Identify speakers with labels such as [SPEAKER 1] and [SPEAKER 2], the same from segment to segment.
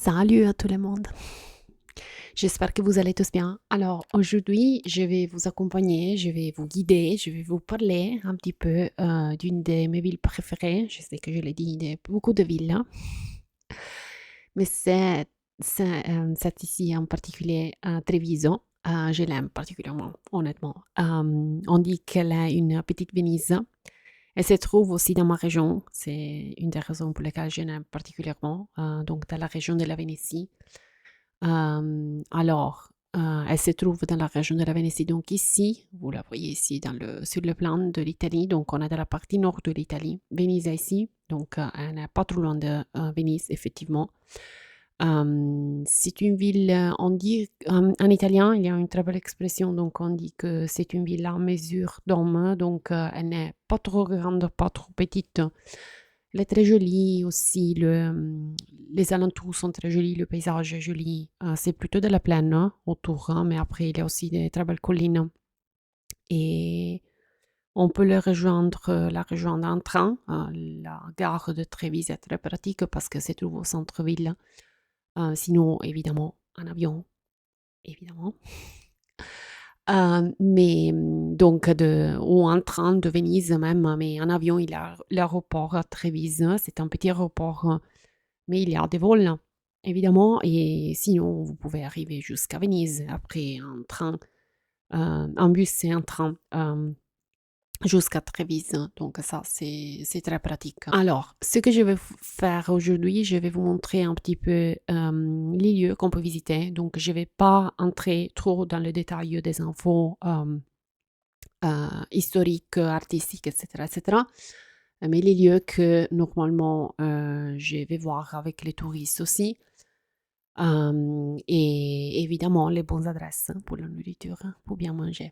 [SPEAKER 1] Salut à tout le monde. J'espère que vous allez tous bien. Alors aujourd'hui, je vais vous accompagner, je vais vous guider, je vais vous parler un petit peu d'une de mes villes préférées. Je sais que je l'ai dit, de beaucoup de villes, hein, mais cette ici en particulier, Treviso. Je l'aime particulièrement, honnêtement. On dit qu'elle est une petite Venise. Elle se trouve aussi dans ma région. C'est une des raisons pour lesquelles je l'aime particulièrement. Donc dans la région de la Vénétie. Elle se trouve dans la région de la Vénétie. Donc ici, vous la voyez ici sur le plan de l'Italie. Donc on est dans la partie nord de l'Italie. Venise est ici. Donc elle n'est pas trop loin de Venise, effectivement. C'est une ville, on dit, en italien, il y a une très belle expression, donc on dit que c'est une ville à mesure d'homme, donc elle n'est pas trop grande, pas trop petite. Elle est très jolie aussi, les alentours sont très jolis, le paysage est joli. C'est plutôt de la plaine hein, autour, hein, mais après il y a aussi des très belles collines. Et on peut la rejoindre en train. La gare de Trévise est très pratique parce que c'est trouve au centre-ville. Sinon, évidemment, en avion, évidemment. Ou en train de Venise même, mais en avion, il y a l'aéroport à Trévise. C'est un petit aéroport, mais il y a des vols, évidemment. Et sinon, vous pouvez arriver jusqu'à Venise. Après, un train, un bus et un train. Jusqu'à Trévise. Donc ça, c'est très pratique. Alors, ce que je vais faire aujourd'hui, je vais vous montrer un petit peu les lieux qu'on peut visiter. Donc, je ne vais pas entrer trop dans le détail des infos historiques, artistiques, etc., etc. Mais les lieux que normalement je vais voir avec les touristes aussi. Et évidemment, les bonnes adresses pour la nourriture, pour bien manger.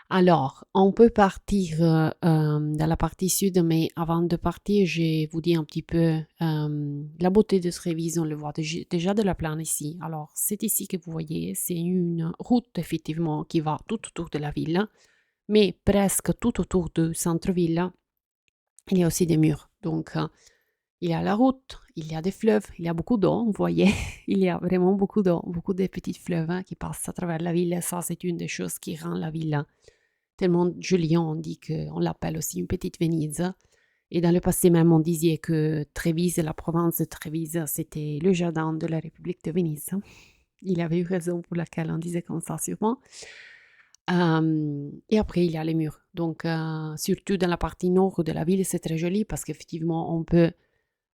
[SPEAKER 1] Alors, on peut partir dans la partie sud, mais avant de partir, je vous dis un petit peu la beauté de Trévise. On le voit déjà de la plane ici. Alors, c'est ici que vous voyez, c'est une route effectivement qui va tout autour de la ville, mais presque tout autour du centre-ville, il y a aussi des murs. Donc, il y a la route, il y a des fleuves, il y a beaucoup d'eau, vous voyez, il y a vraiment beaucoup d'eau, beaucoup de petits fleuves qui passent à travers la ville. Ça, c'est une des choses qui rend la ville tellement jolie. On dit qu'on l'appelle aussi une petite Venise. Et dans le passé même, on disait que Trévise, la province de Trévise, c'était le jardin de la République de Venise. Il avait eu raison pour laquelle on disait comme ça sûrement. Et après, il y a les murs. Donc, surtout dans la partie nord de la ville, c'est très joli parce qu'effectivement, on peut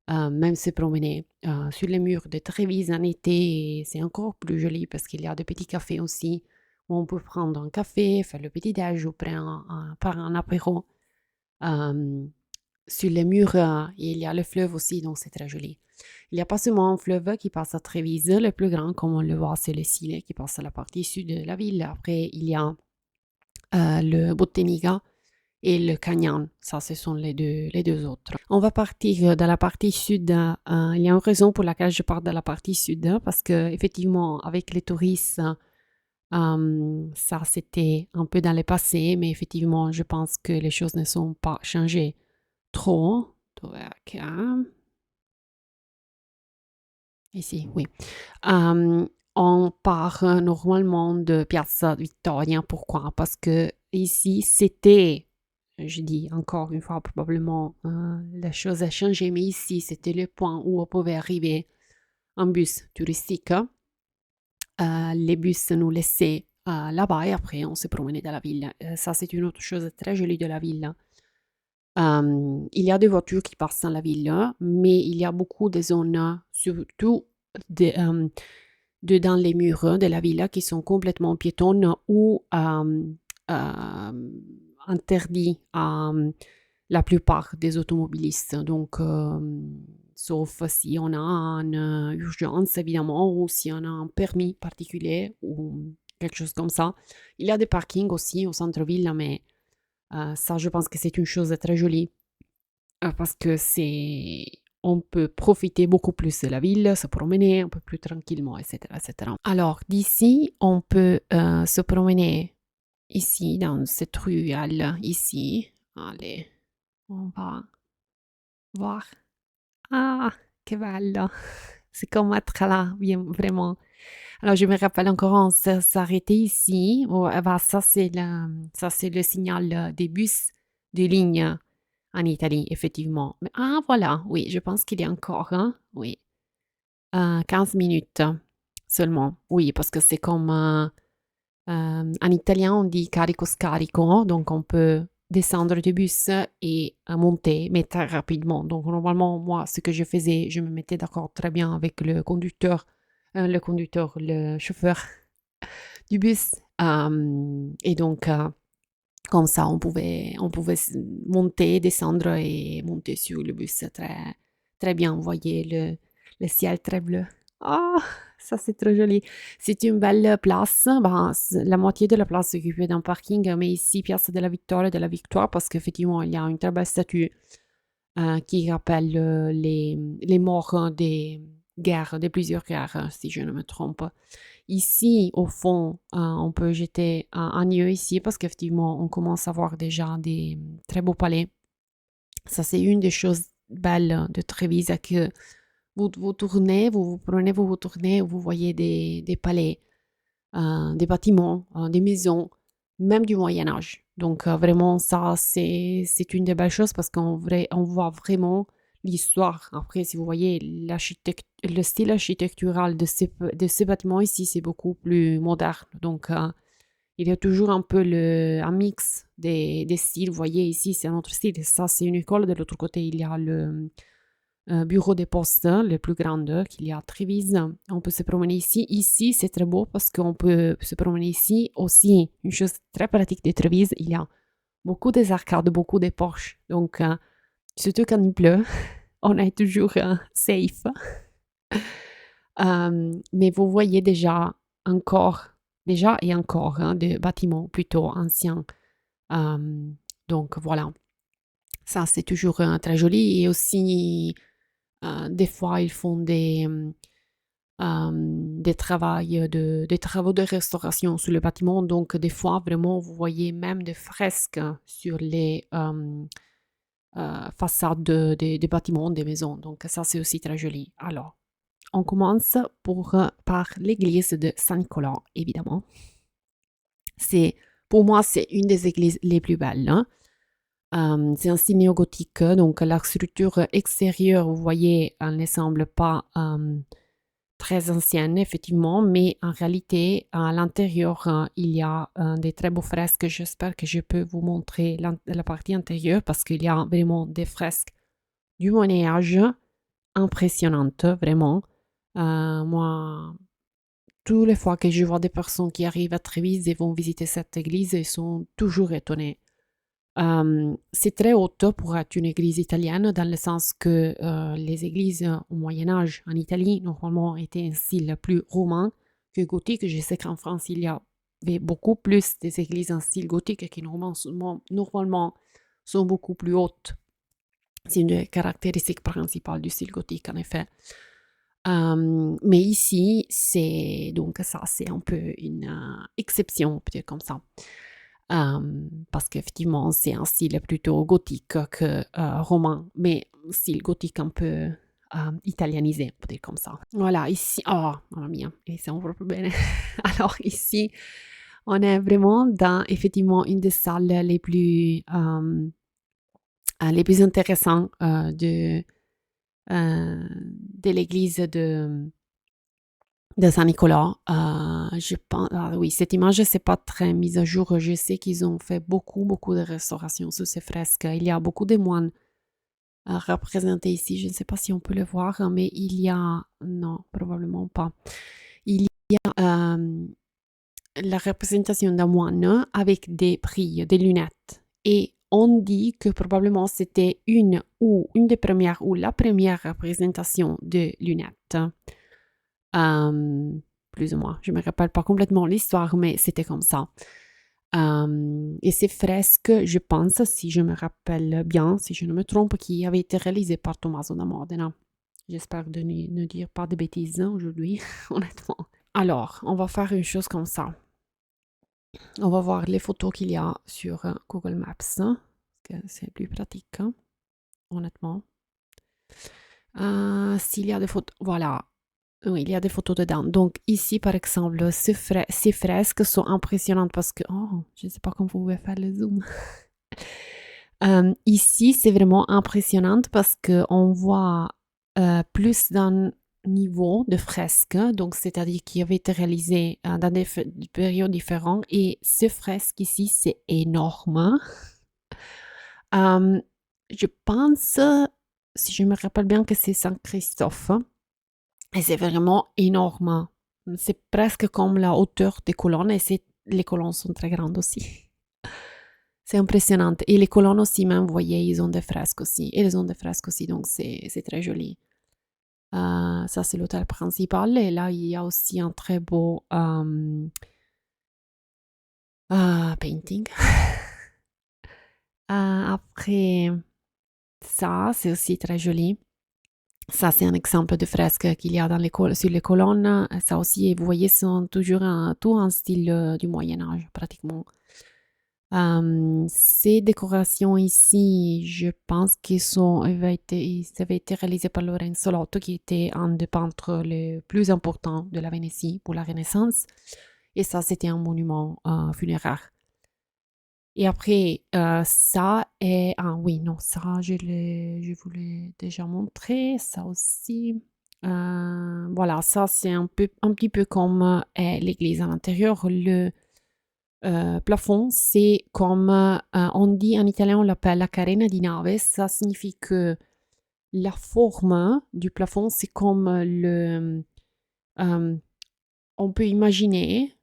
[SPEAKER 1] même se promener sur les murs de Trévise en été. Et c'est encore plus joli parce qu'il y a des petits cafés aussi où on peut prendre un café, faire le petit-déj ou prendre un apéro. Sur les murs, il y a le fleuve aussi, donc c'est très joli. Il n'y a pas seulement un fleuve qui passe à Trévise, le plus grand, comme on le voit, c'est le Sile qui passe à la partie sud de la ville. Après, il y a le Botteniga et le Canyon. Ça, ce sont les deux autres. On va partir dans la partie sud. Il y a une raison pour laquelle je pars de la partie sud, parce que effectivement, avec les touristes, ça c'était un peu dans le passé, mais effectivement, je pense que les choses ne sont pas changées trop. Donc, ici, oui. On part normalement de Piazza Vittoria. Pourquoi? Parce que ici, c'était, je dis encore une fois, probablement, la chose a changé, mais ici, c'était le point où on pouvait arriver en bus touristique. Les bus nous laissaient là-bas et après, on se promenait dans la ville. Ça, c'est une autre chose très jolie de la ville. Il y a des voitures qui passent dans la ville, mais il y a beaucoup de zones, surtout dans les murs de la ville, qui sont complètement piétonnes ou interdits à la plupart des automobilistes. Donc, sauf si on a une urgence, évidemment, ou si on a un permis particulier ou quelque chose comme ça. Il y a des parkings aussi au centre-ville, mais ça, je pense que c'est une chose très jolie parce que on peut profiter beaucoup plus de la ville, se promener un peu plus tranquillement, etc., etc. Alors, d'ici, on peut se promener ici, dans cette ruelle, ici. Allez, on va voir. Ah, che bello! C'est comme être là, bien, vraiment. Alors, je me rappelle encore, on s'arrêtait ici. Oh, bah, ça, c'est le signal des bus de ligne en Italie, effectivement. Mais, ah, voilà, oui, je pense qu'il y a encore, hein, oui, 15 minutes seulement. Oui, parce que c'est comme en italien, on dit carico scarico, donc on peut descendre du bus et monter, mais très rapidement. Donc, normalement, moi, ce que je faisais, je me mettais d'accord très bien avec le chauffeur du bus. Et donc, comme ça, on pouvait monter, descendre et monter sur le bus très, très bien. Vous voyez le ciel très bleu. Ah, ça c'est trop joli. C'est une belle place. Ben, la moitié de la place est occupée d'un parking, mais ici, Piazza de la Victoire, parce qu'effectivement, il y a une très belle statue qui rappelle les morts des guerres, de plusieurs guerres, si je ne me trompe. Ici, au fond, on peut jeter un œil ici parce qu'effectivement, on commence à voir déjà des très beaux palais. Ça, c'est une des choses belles de Trévise, que vous tournez, vous prenez, vous tournez, vous voyez des palais, des bâtiments, des maisons, même du Moyen Âge. Donc vraiment, ça, c'est une des belles choses parce on voit vraiment l'histoire. Après, si vous voyez le style architectural de ces bâtiments ici, c'est beaucoup plus moderne. Donc, il y a toujours un peu un mix des styles. Vous voyez, ici, c'est un autre style. Ça, c'est une école. De l'autre côté, il y a le bureau des postes, le plus grand qu'il y a à Trévise. On peut se promener ici. Ici, c'est très beau parce qu'on peut se promener ici. Aussi, une chose très pratique de Trévise, il y a beaucoup des arcades, beaucoup des porches. Donc, surtout quand il pleut, on est toujours safe. Mais vous voyez déjà et encore, hein, des bâtiments plutôt anciens. Euh, donc voilà, ça c'est toujours très joli. Et aussi, des fois, ils font des travaux de restauration sur le bâtiment. Donc des fois, vraiment, vous voyez même des fresques sur les façades des bâtiments, des maisons. Donc ça, c'est aussi très joli. Alors, on commence par l'église de Saint-Nicolas, évidemment. Pour moi, c'est une des églises les plus belles, hein. C'est un style néo-gothique, donc la structure extérieure, vous voyez, elle ne semble pas très ancienne, effectivement, mais en réalité, à l'intérieur, il y a des très beaux fresques. J'espère que je peux vous montrer la partie intérieure parce qu'il y a vraiment des fresques du Moyen Âge impressionnantes, vraiment. Moi, toutes les fois que je vois des personnes qui arrivent à Trévise et vont visiter cette église, ils sont toujours étonnés. C'est très haute pour être une église italienne, dans le sens que les églises au Moyen Âge en Italie, normalement, étaient un style plus roman que gothique. Je sais qu'en France, il y avait beaucoup plus des églises en style gothique qui normalement sont beaucoup plus hautes. C'est une des caractéristiques principales du style gothique, en effet. Mais ici, c'est un peu une exception, peut-être comme ça. Parce qu'effectivement, c'est un style plutôt gothique que roman, mais un style gothique un peu italianisé, peut-être comme ça. Voilà, ici, oh, mamma mia, iniziamo proprio bene. Alors ici, on est vraiment dans effectivement une des salles les plus intéressantes de l'église de Saint-Nicolas. Je pense, oui, cette image, c'est pas très mise à jour. Je sais qu'ils ont fait beaucoup, beaucoup de restaurations sur ces fresques. Il y a beaucoup de moines représentés ici. Je ne sais pas si on peut le voir, mais il y a, non, probablement pas. Il y a la représentation d'un moine avec des prilles, des lunettes. Et on dit que probablement c'était une des premières ou la première représentation de lunettes. Plus ou moins. Je ne me rappelle pas complètement l'histoire, mais c'était comme ça. Et ces fresques, je pense, si je me rappelle bien, si je ne me trompe, qui avaient été réalisées par Tommaso da Modena. J'espère de ne dire pas de bêtises aujourd'hui, honnêtement. Alors, on va faire une chose comme ça. On va voir les photos qu'il y a sur Google Maps, parce que c'est plus pratique, honnêtement. S'il y a des photos, voilà. Oui, il y a des photos dedans. Donc ici, par exemple, ces fresques sont impressionnantes parce que, oh, je ne sais pas comment vous pouvez faire le zoom. Ici, c'est vraiment impressionnant parce qu'on voit plus d'un niveau de fresque, donc c'est-à-dire qui avait été réalisé dans des périodes différentes. Et ce fresque ici, c'est énorme. Euh, je pense, si je me rappelle bien, que c'est Saint-Christophe. Et c'est vraiment énorme. C'est presque comme la hauteur des colonnes et les colonnes sont très grandes aussi. C'est impressionnant. Et les colonnes aussi, même, vous voyez, ils ont des fresques aussi. Et ils ont des fresques aussi, donc c'est très joli. Ça, c'est l'hôtel principal. Et là, il y a aussi un très beau painting. Après ça, c'est aussi très joli. Ça, c'est un exemple de fresque qu'il y a sur les colonnes. Ça aussi, vous voyez, sont toujours tout en style du Moyen Âge, pratiquement. Ces décorations ici, je pense ça avait été réalisé par Lorenzo Lotto, qui était un des peintres les plus importants de la Vénétie pour la Renaissance. Et ça, c'était un monument funéraire. Et après, ça est... Ah oui, non, ça, je vous l'ai déjà montré. Ça aussi. Voilà, ça, c'est un petit peu comme l'église à l'intérieur. Le plafond, c'est comme, on dit en italien, on l'appelle la carena di nave. Ça signifie que la forme du plafond, c'est comme euh, on peut imaginer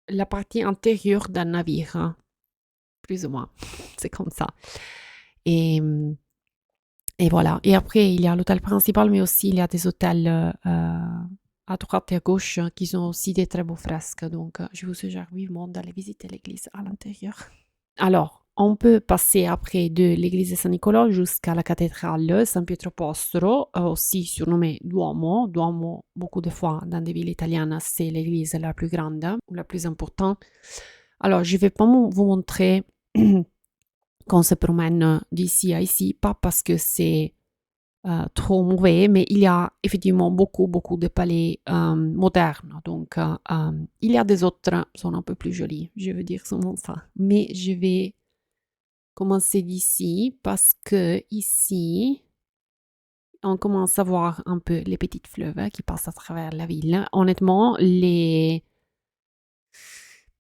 [SPEAKER 1] la partie intérieure d'un navire, hein, plus ou moins. C'est comme ça. Et, et voilà. Et après, il y a l'hôtel principal, mais aussi il y a des hôtels à droite et à gauche qui ont aussi des très beaux fresques. Donc, je vous suggère vivement d'aller visiter l'église à l'intérieur. Alors, on peut passer après de l'église de Saint-Nicolas jusqu'à la cathédrale San Pietro Apostolo, aussi surnommée Duomo. Duomo, beaucoup de fois dans des villes italiennes, c'est l'église la plus grande ou la plus importante. Alors, je ne vais pas vous montrer qu'on se promène d'ici à ici, pas parce que c'est trop mauvais, mais il y a effectivement beaucoup, beaucoup de palais modernes. Donc, il y a des autres qui sont un peu plus jolis, je veux dire seulement ça. Mais je vais commencer d'ici parce que ici, on commence à voir un peu les petites fleuves qui passent à travers la ville. Honnêtement,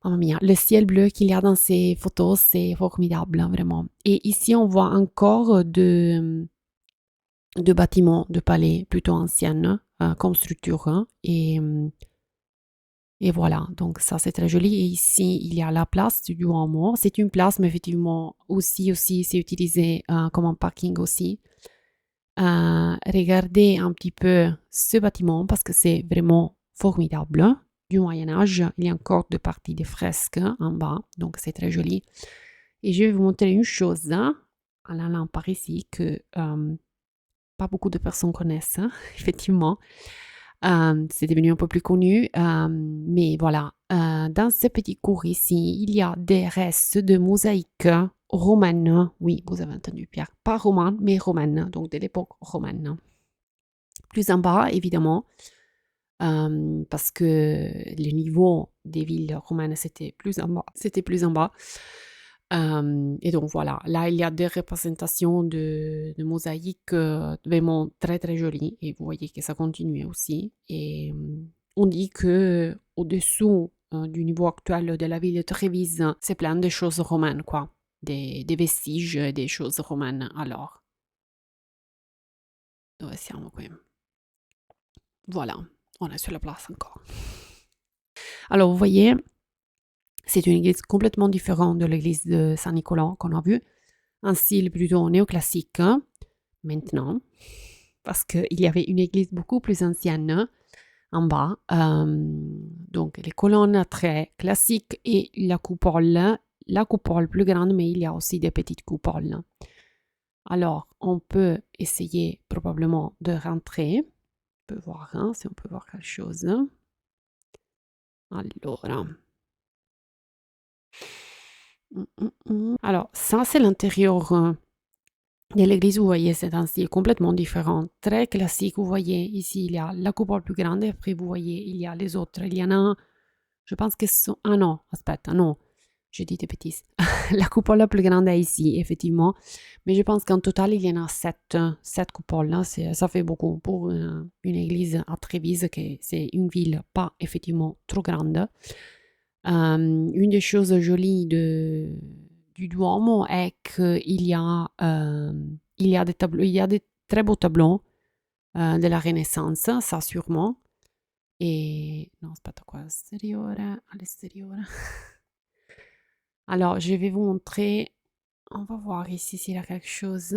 [SPEAKER 1] oh mia, le ciel bleu qu'il y a dans ces photos, c'est formidable, hein, vraiment. Et ici, on voit encore de bâtiments, de palais plutôt anciennes comme structure. Hein. Et voilà, donc ça c'est très joli. Et ici, il y a la place du Duomo. C'est une place, mais effectivement, aussi c'est utilisé comme un parking aussi. Regardez un petit peu ce bâtiment parce que c'est vraiment formidable. Du Moyen Âge, il y a encore deux parties de fresques en bas, donc c'est très joli. Et je vais vous montrer une chose en allant par ici que pas beaucoup de personnes connaissent, hein, effectivement. C'est devenu un peu plus connu, mais voilà. Dans ce petit cours ici, il y a des restes de mosaïques romaines. Oui, vous avez entendu, Pierre. Pas romanes, mais romaines, donc de l'époque romaine. Plus en bas, évidemment, parce que le niveau des villes romaines, c'était plus en bas. C'était plus en bas. Et donc voilà, là il y a des représentations de mosaïques vraiment très très jolies et vous voyez que ça continue aussi. Et on dit que au-dessous du niveau actuel de la ville de Trévise, c'est plein de choses romaines, quoi, des vestiges des choses romaines. Alors, dove siamo qui? Voilà, on est sur la place encore. Alors vous voyez, c'est une église complètement différente de l'église de Saint-Nicolas qu'on a vue, un style plutôt néoclassique. Hein, maintenant, parce qu'il y avait une église beaucoup plus ancienne en bas. Donc les colonnes très classiques et la coupole plus grande, mais il y a aussi des petites coupoles. Alors, on peut essayer probablement de rentrer. On peut voir hein, si on peut voir quelque chose. Alors, alors ça c'est l'intérieur de l'église, vous voyez, c'est un style complètement différent, très classique. Vous voyez, ici, il y a la coupole plus grande et après, vous voyez, il y a les autres. Il y en a, je pense que ce sont... Ah non, aspetta, non, j'ai dit des bêtises. La coupole la plus grande est ici, effectivement. Mais je pense qu'en total, il y en a sept coupoles. Là. Ça fait beaucoup pour une église à Trévise, que c'est une ville pas effectivement trop grande. Une des choses jolies du Duomo è il y a des tableaux, il y a des très beaux tableaux de la Renaissance, ça sûrement. Et non, aspetta qua, all'esteriore. Alors, je vais vous montrer, on va voir ici s'il y a quelque chose.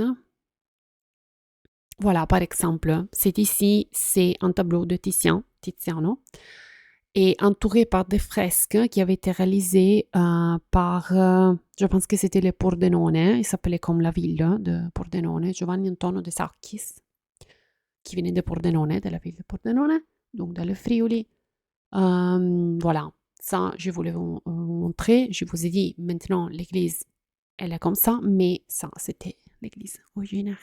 [SPEAKER 1] Voilà, par exemple, c'est ici, c'est un tableau de Tiziano, et entouré par des fresques qui avaient été réalisées par, je pense que c'était le Pordenone, il s'appelait comme la ville de Pordenone, Giovanni Antonio de Sacchis, qui venait de Pordenone, de la ville de Pordenone, donc dans le Friuli. Voilà, ça, je voulais vous montrer. Je vous ai dit, maintenant, l'église, elle est comme ça, mais ça, c'était l'église originaire.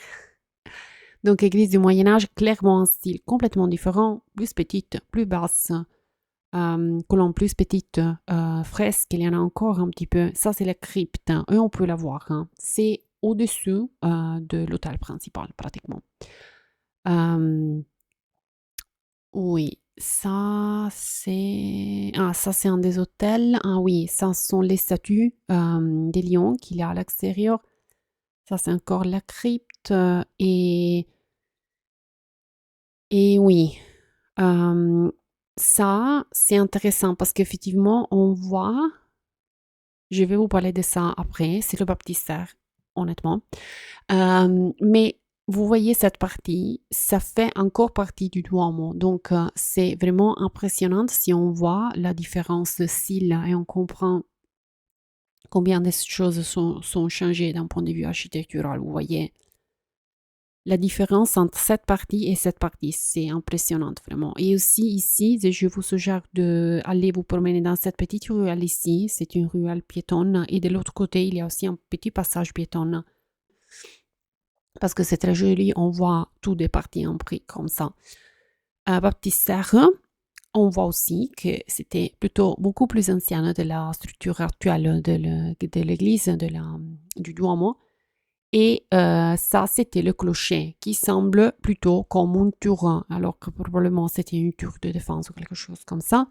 [SPEAKER 1] Donc, église du Moyen-Âge, clairement un style complètement différent, plus petite, plus basse, colonne plus petite, fresque, il y en a encore un petit peu. Ça, c'est la crypte, et on peut la voir. Hein. C'est au-dessus de l'hôtel principal, pratiquement. Oui, ça, c'est un des hôtels. Ah oui, ça sont les statues des lions qu'il y a à l'extérieur. Ça, c'est encore la crypte. Et oui, ça, c'est intéressant parce qu'effectivement, on voit, je vais vous parler de ça après, c'est le baptistère, honnêtement. Mais vous voyez cette partie, ça fait encore partie du Duomo. Donc, c'est vraiment impressionnant si on voit la différence de style et on comprend combien de choses sont changées d'un point de vue architectural. Vous voyez la différence entre cette partie et cette partie, c'est impressionnant vraiment. Et aussi ici, je vous suggère d'aller vous promener dans cette petite ruelle ici. C'est une ruelle piétonne et de l'autre côté, il y a aussi un petit passage piétonne. Parce que c'est très joli, on voit tout des parties en prix comme ça. Baptistère, on voit aussi que c'était plutôt beaucoup plus ancien de la structure actuelle de l'église, du Duomo. Et ça, c'était le clocher qui semble plutôt comme une tour, alors que probablement c'était une tour de défense ou quelque chose comme ça.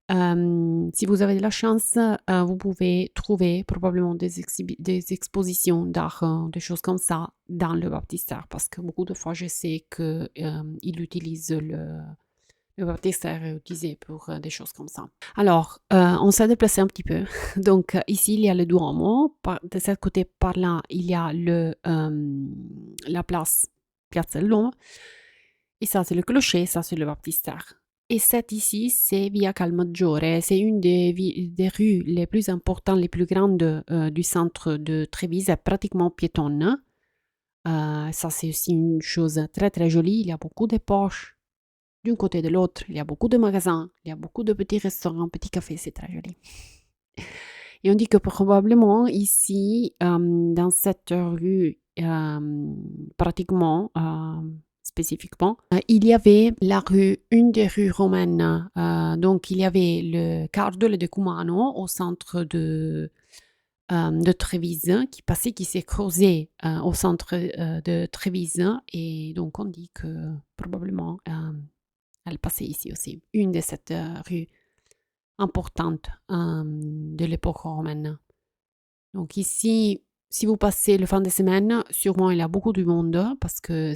[SPEAKER 1] Si vous avez de la chance, vous pouvez trouver probablement des expositions d'art, des choses comme ça dans le baptistère, parce que beaucoup de fois, je sais qu'ils utilisent le baptistère est utilisé pour des choses comme ça. Alors, on s'est déplacé un petit peu. Donc, ici, il y a le Duomo. De ce côté, par là, il y a la place Piazzello. Et ça, c'est le clocher, ça, c'est le baptistère. Et cette ici, c'est Via Calmaggiore. C'est une des rues les plus importantes, les plus grandes du centre de Trévise, pratiquement piétonne. Ça, c'est aussi une chose très, très jolie. Il y a beaucoup de poches d'un côté et de l'autre. Il y a beaucoup de magasins, il y a beaucoup de petits restaurants, petits cafés, c'est très joli. Et on dit que probablement ici, dans cette rue, pratiquement, spécifiquement, il y avait une des rues romaines. Donc, il y avait le Cardole de Cumano au centre de Trévise qui passait, qui s'est creusé au centre de Trévise. Et donc, on dit que probablement, elle passait ici aussi. Une de cette rues importantes de l'époque romaine. Donc ici, si vous passez le fin de semaine, sûrement il y a beaucoup de monde parce que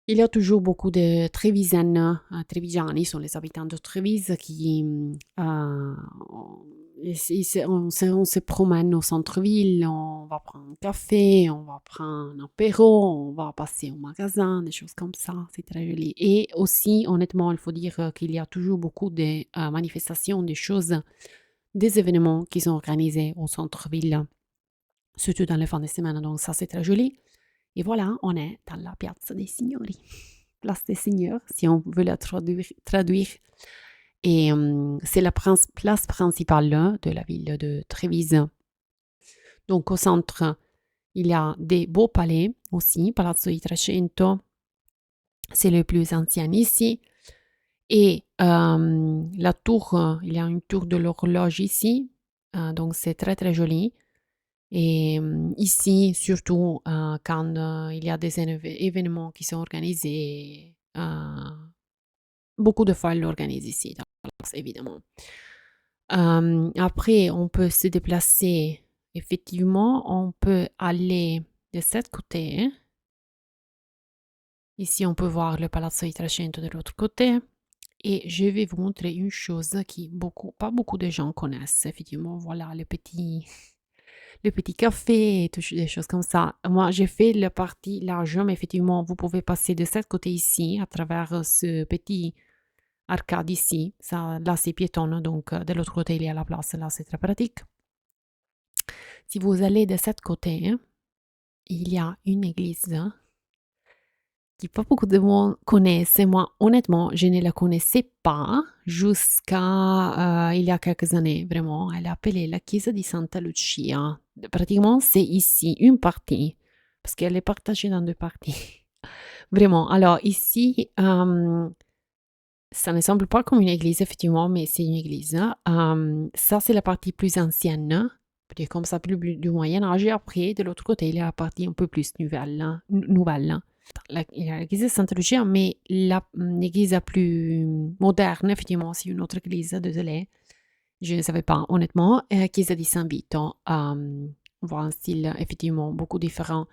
[SPEAKER 1] il y a toujours beaucoup de Trévisaines, Trévigiani sont les habitants de Trévise qui on se promène au centre-ville, on va prendre un café, on va prendre un apéro, on va passer au magasin, des choses comme ça, c'est très joli. Et aussi, honnêtement, il faut dire qu'il y a toujours beaucoup de manifestations, des choses, des événements qui sont organisés au centre-ville, surtout dans les fins de semaine, donc ça c'est très joli. Et voilà, on est dans la Piazza dei Signori, place des Seigneurs, si on veut la traduire. Et c'est la place principale de la ville de Trévise. Donc au centre, Il y a des beaux palais aussi, Palazzo di Trecento, c'est le plus ancien ici. Et la tour, il y a une tour de l'horloge ici, donc c'est très très joli. Et ici, surtout quand il y a des événements qui sont organisés, beaucoup de fois, ils l'organisent ici, dans la place, évidemment. Après, on peut se déplacer. Effectivement, on peut aller de cet côté. Ici, on peut voir le Palazzo di Trecento de l'autre côté. Et je vais vous montrer une chose qui pas beaucoup de gens connaissent. Effectivement, voilà le petit café et des choses comme ça. Moi, j'ai fait la partie large, mais effectivement, vous pouvez passer de cet côté ici, à travers ce petit arcade ici. Ça, là, c'est piétonne, donc de l'autre côté, il y a la place. Là, c'est très pratique. Si vous allez de cet côté, il y a une église que pas beaucoup de monde connaissent. Moi, honnêtement, je ne la connaissais pas jusqu'à il y a quelques années, vraiment. Elle est appelée la Chiesa di Santa Lucia. Pratiquement, c'est ici une partie, parce qu'elle est partagée dans deux parties. Vraiment. Alors, ici, ça ne semble pas comme une église, effectivement, mais c'est une église. Ça, c'est la partie plus ancienne, on peut dire comme ça, plus du Moyen Âge. Et après, de l'autre côté, il y a la partie un peu plus nouvelle. Il y a l'église de Santa Lucia, mais l'église la plus moderne, effectivement, c'est une autre église, désolée. Je ne savais pas, honnêtement. Chiesa di San Vito. On voit un style, effectivement, beaucoup différent.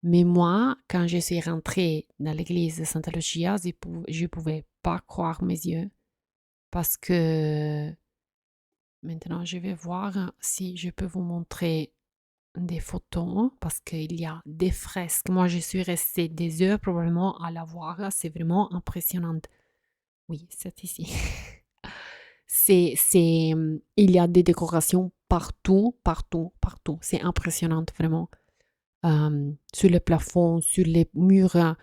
[SPEAKER 1] Mais moi, quand je suis rentrée dans l'église de Santa Lucia, je ne pouvais pas croire mes yeux parce que maintenant, je vais voir si je peux vous montrer des photos parce qu'il y a des fresques. Moi, je suis restée des heures probablement à la voir. C'est vraiment impressionnant. Oui, c'est ici. Il y a des décorations partout, partout, partout. C'est impressionnant, vraiment. Sur le plafond, sur les murs,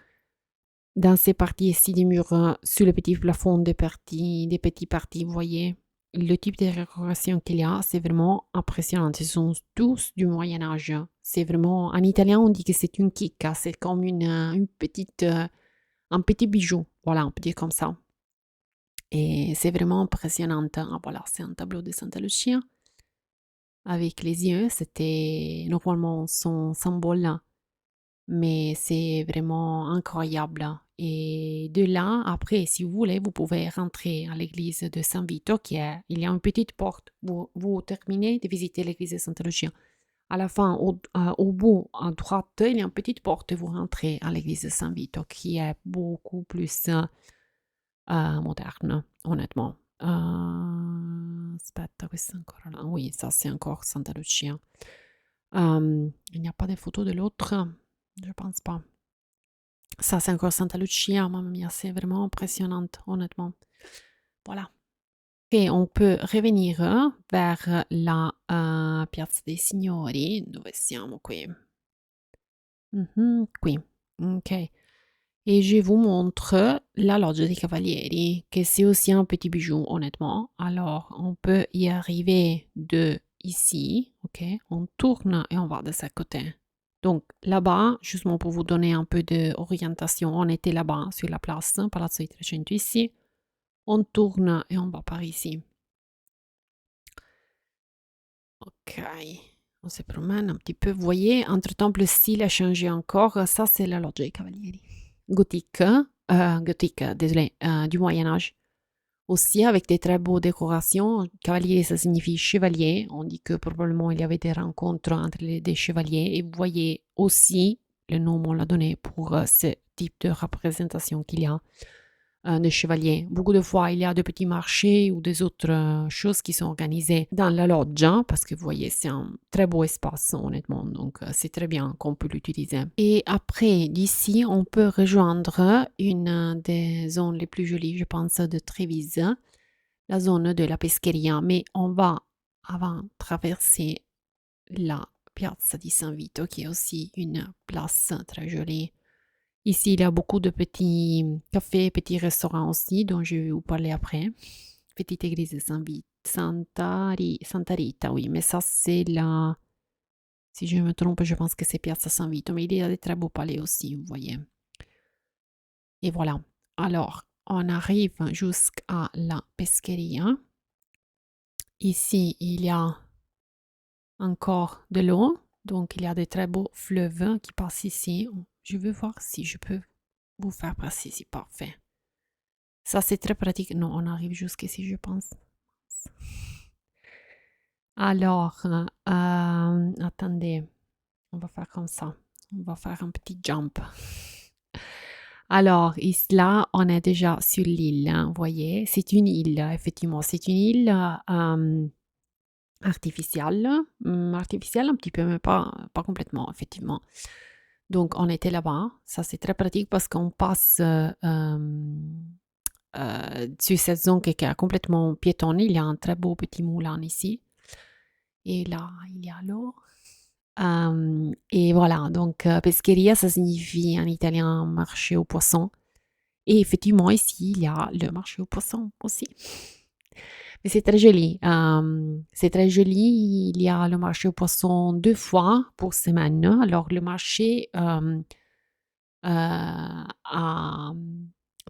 [SPEAKER 1] dans ces parties ici des murs, sur le petit plafond des petits parties, vous voyez. Le type de décoration qu'il y a, c'est vraiment impressionnant. Ce sont tous du Moyen Âge. C'est vraiment, en italien, on dit que c'est une chicca. C'est comme une petite, un petit bijou. Voilà, on peut dire comme ça. Et c'est vraiment impressionnant. Ah, voilà, c'est un tableau de Santa Lucia avec les yeux. C'était normalement son symbole, mais c'est vraiment incroyable. Et de là, après, si vous voulez, vous pouvez rentrer à l'église de San Vito, il y a une petite porte. Vous terminez de visiter l'église de Santa Lucia. À la fin, au bout, à droite, il y a une petite porte et vous rentrez à l'église de San Vito, qui est beaucoup plus moderne, honnêtement. Aspetta, questo è ancora là. Oui, ça c'est encore Santa Lucia. Il n'y a pas de photo de l'autre, je pense pas. Ça c'est encore Santa Lucia, mamma mia, c'est vraiment impressionnant, honnêtement. Voilà. Et on peut revenir vers la Piazza dei Signori. Dove siamo qui? Qui. Ok. Et je vous montre la Loggia dei Cavalieri, que c'est aussi un petit bijou, honnêtement. Alors, on peut y arriver de ici, ok? On tourne et on va de ce côté. Donc, là-bas, justement pour vous donner un peu d'orientation, on était là-bas, sur la place, Palazzo di Trecento ici. On tourne et on va par ici. Ok. On se promène un petit peu. Vous voyez, entre-temps, le style a changé encore. Ça, c'est la Loggia dei Cavalieri. Gothique, désolé, du Moyen Âge. Aussi avec des très beaux décorations. Cavalier, ça signifie chevalier. On dit que probablement il y avait des rencontres entre des chevaliers. Et vous voyez aussi, le nom on l'a donné pour ce type de représentation qu'il y a de chevaliers. Beaucoup de fois, il y a de petits marchés ou des autres choses qui sont organisées dans la loggia, parce que vous voyez, c'est un très beau espace, honnêtement, donc c'est très bien qu'on peut l'utiliser. Et après, d'ici, on peut rejoindre une des zones les plus jolies, je pense, de Trévise, la zone de la Pescheria, mais on va avant traverser la Piazza di San Vito, qui est aussi une place très jolie. Ici, il y a beaucoup de petits cafés, petits restaurants aussi, dont je vais vous parler après. Petite église de Santa Rita, oui, mais ça, c'est Si je me trompe, je pense que c'est Piazza San Vito, mais il y a des très beaux palais aussi, vous voyez. Et voilà. Alors, on arrive jusqu'à la Pescheria. Ici, il y a encore de l'eau, donc il y a des très beaux fleuves qui passent ici. Je veux voir si je peux vous faire passer ici. Parfait. Ça, c'est très pratique. Non, on arrive jusqu'ici, je pense. Alors, attendez, on va faire comme ça. On va faire un petit jump. Alors, là, on est déjà sur l'île, hein, vous voyez. C'est une île, effectivement. C'est une île artificielle. Artificielle un petit peu, mais pas complètement, effectivement. Donc, on était là-bas. Ça, c'est très pratique parce qu'on passe sur cette zone qui est complètement piétonne. Il y a un très beau petit moulin ici. Et là, il y a l'eau. Et voilà, donc pescheria, ça signifie en italien marché aux poissons. Et effectivement, ici, il y a le marché aux poissons aussi. Mais c'est très joli. C'est très joli. Il y a le marché aux poissons 2 fois pour semaine. Alors, le marché à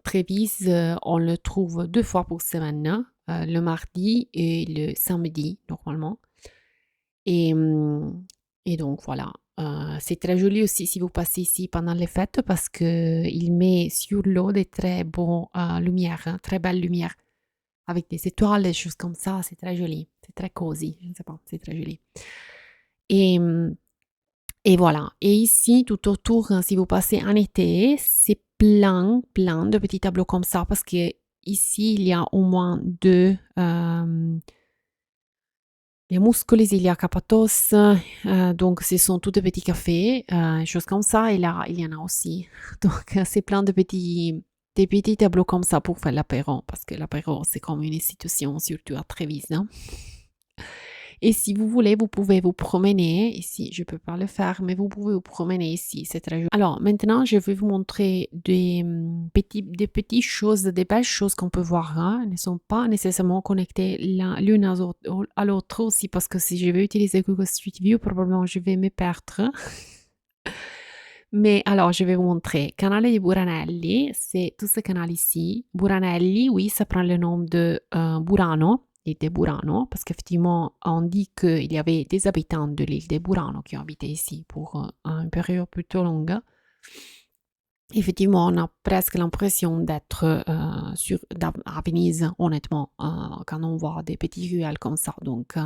[SPEAKER 1] Trévise, on le trouve 2 fois pour semaine, le mardi et le samedi, normalement. Et, et donc, voilà. C'est très joli aussi si vous passez ici pendant les fêtes parce qu'il met sur l'eau des très bonnes lumières, hein, très belles lumières avec des étoiles, des choses comme ça. C'est très joli. C'est très cosy. Je ne sais pas, c'est très joli. Et, et voilà. Et ici, tout autour, hein, si vous passez en été, c'est plein, plein de petits tableaux comme ça parce que ici, il y a au moins deux. Il y a Muscolis, il y a Capatos, donc ce sont tous des petits cafés, choses comme ça. Et là, il y en a aussi. Donc, c'est plein de des petits tableaux comme ça pour faire l'apéro, parce que l'apéro, c'est comme une institution, surtout à Trévise, hein. Et si vous voulez, vous pouvez vous promener ici. Je ne peux pas le faire, mais vous pouvez vous promener ici. C'est très joli. Alors, maintenant, je vais vous montrer des petites choses, des belles choses qu'on peut voir, hein. Elles ne sont pas nécessairement connectées l'une à l'autre aussi, parce que si je vais utiliser Google Street View, probablement je vais me perdre. Mais alors, je vais vous montrer. Canale di Buranelli, c'est tout ce canal ici. Buranelli, oui, ça prend le nom de Burano et de Burano, parce qu'effectivement, on dit qu'il y avait des habitants de l'île de Burano qui ont habité ici pour une période plutôt longue. Effectivement, on a presque l'impression d'être à Venise, honnêtement, quand on voit des petits ruelles comme ça. Donc,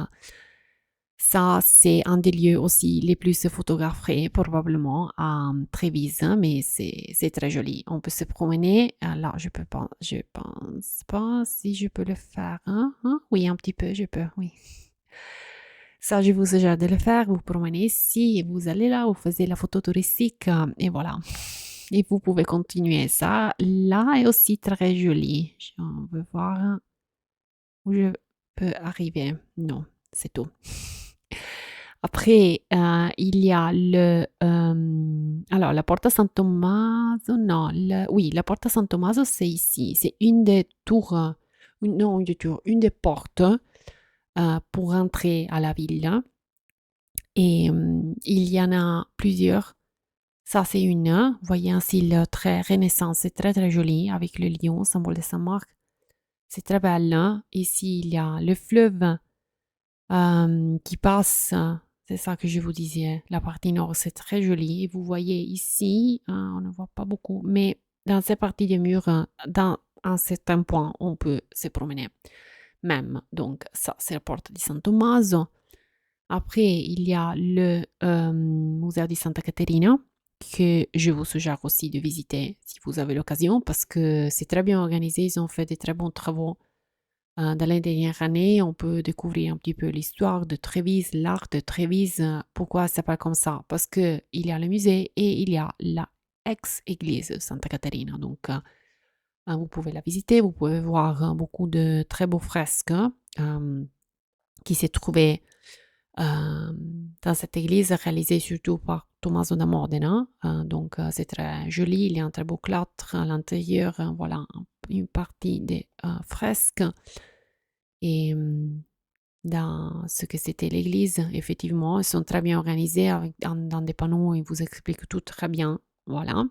[SPEAKER 1] ça, c'est un des lieux aussi les plus photographiés, probablement, à Trévise, mais c'est très joli. On peut se promener. Là, je pense pas si je peux le faire, hein. Oui, un petit peu, je peux, oui. Ça, je vous suggère de le faire. Vous promenez ici, vous allez là, vous faites la photo touristique, et voilà. Et vous pouvez continuer. Ça, là, est aussi très joli. On veut voir où je peux arriver. Non, c'est tout. Après, il y a alors, la Porta San Tommaso, non, oui, la Porta San Tommaso, c'est ici. C'est une des tours, non, une des tours, une des portes pour entrer à la ville. Et il y en a plusieurs. Ça, c'est une. Vous voyez un style très renaissance. C'est très, très joli avec le lion, symbole de Saint-Marc. C'est très belle, hein. Ici, il y a le fleuve qui passe. C'est ça que je vous disais. La partie nord, c'est très joli. Et vous voyez ici, on ne voit pas beaucoup, mais dans cette partie des murs, dans un certain point, on peut se promener. Même. Donc, ça, c'est la porte di San Tommaso. Après, il y a le musée di Santa Caterina que je vous suggère aussi de visiter si vous avez l'occasion parce que c'est très bien organisé. Ils ont fait des très bons travaux. Dans les dernières années, on peut découvrir un petit peu l'histoire de Trévise, l'art de Trévise. Pourquoi ça s'appelle comme ça? Parce qu'il y a le musée et il y a la ex-église Santa Caterina. Donc, vous pouvez la visiter, vous pouvez voir beaucoup de très beaux fresques qui s'est trouvé dans cette église réalisée surtout par Tommaso da Modena. Donc, c'est très joli. Il y a un très beau cloître à l'intérieur. Voilà une partie des fresques. Et dans ce que c'était l'église. Effectivement, ils sont très bien organisés dans des panneaux, ils vous expliquent tout très bien. Voilà,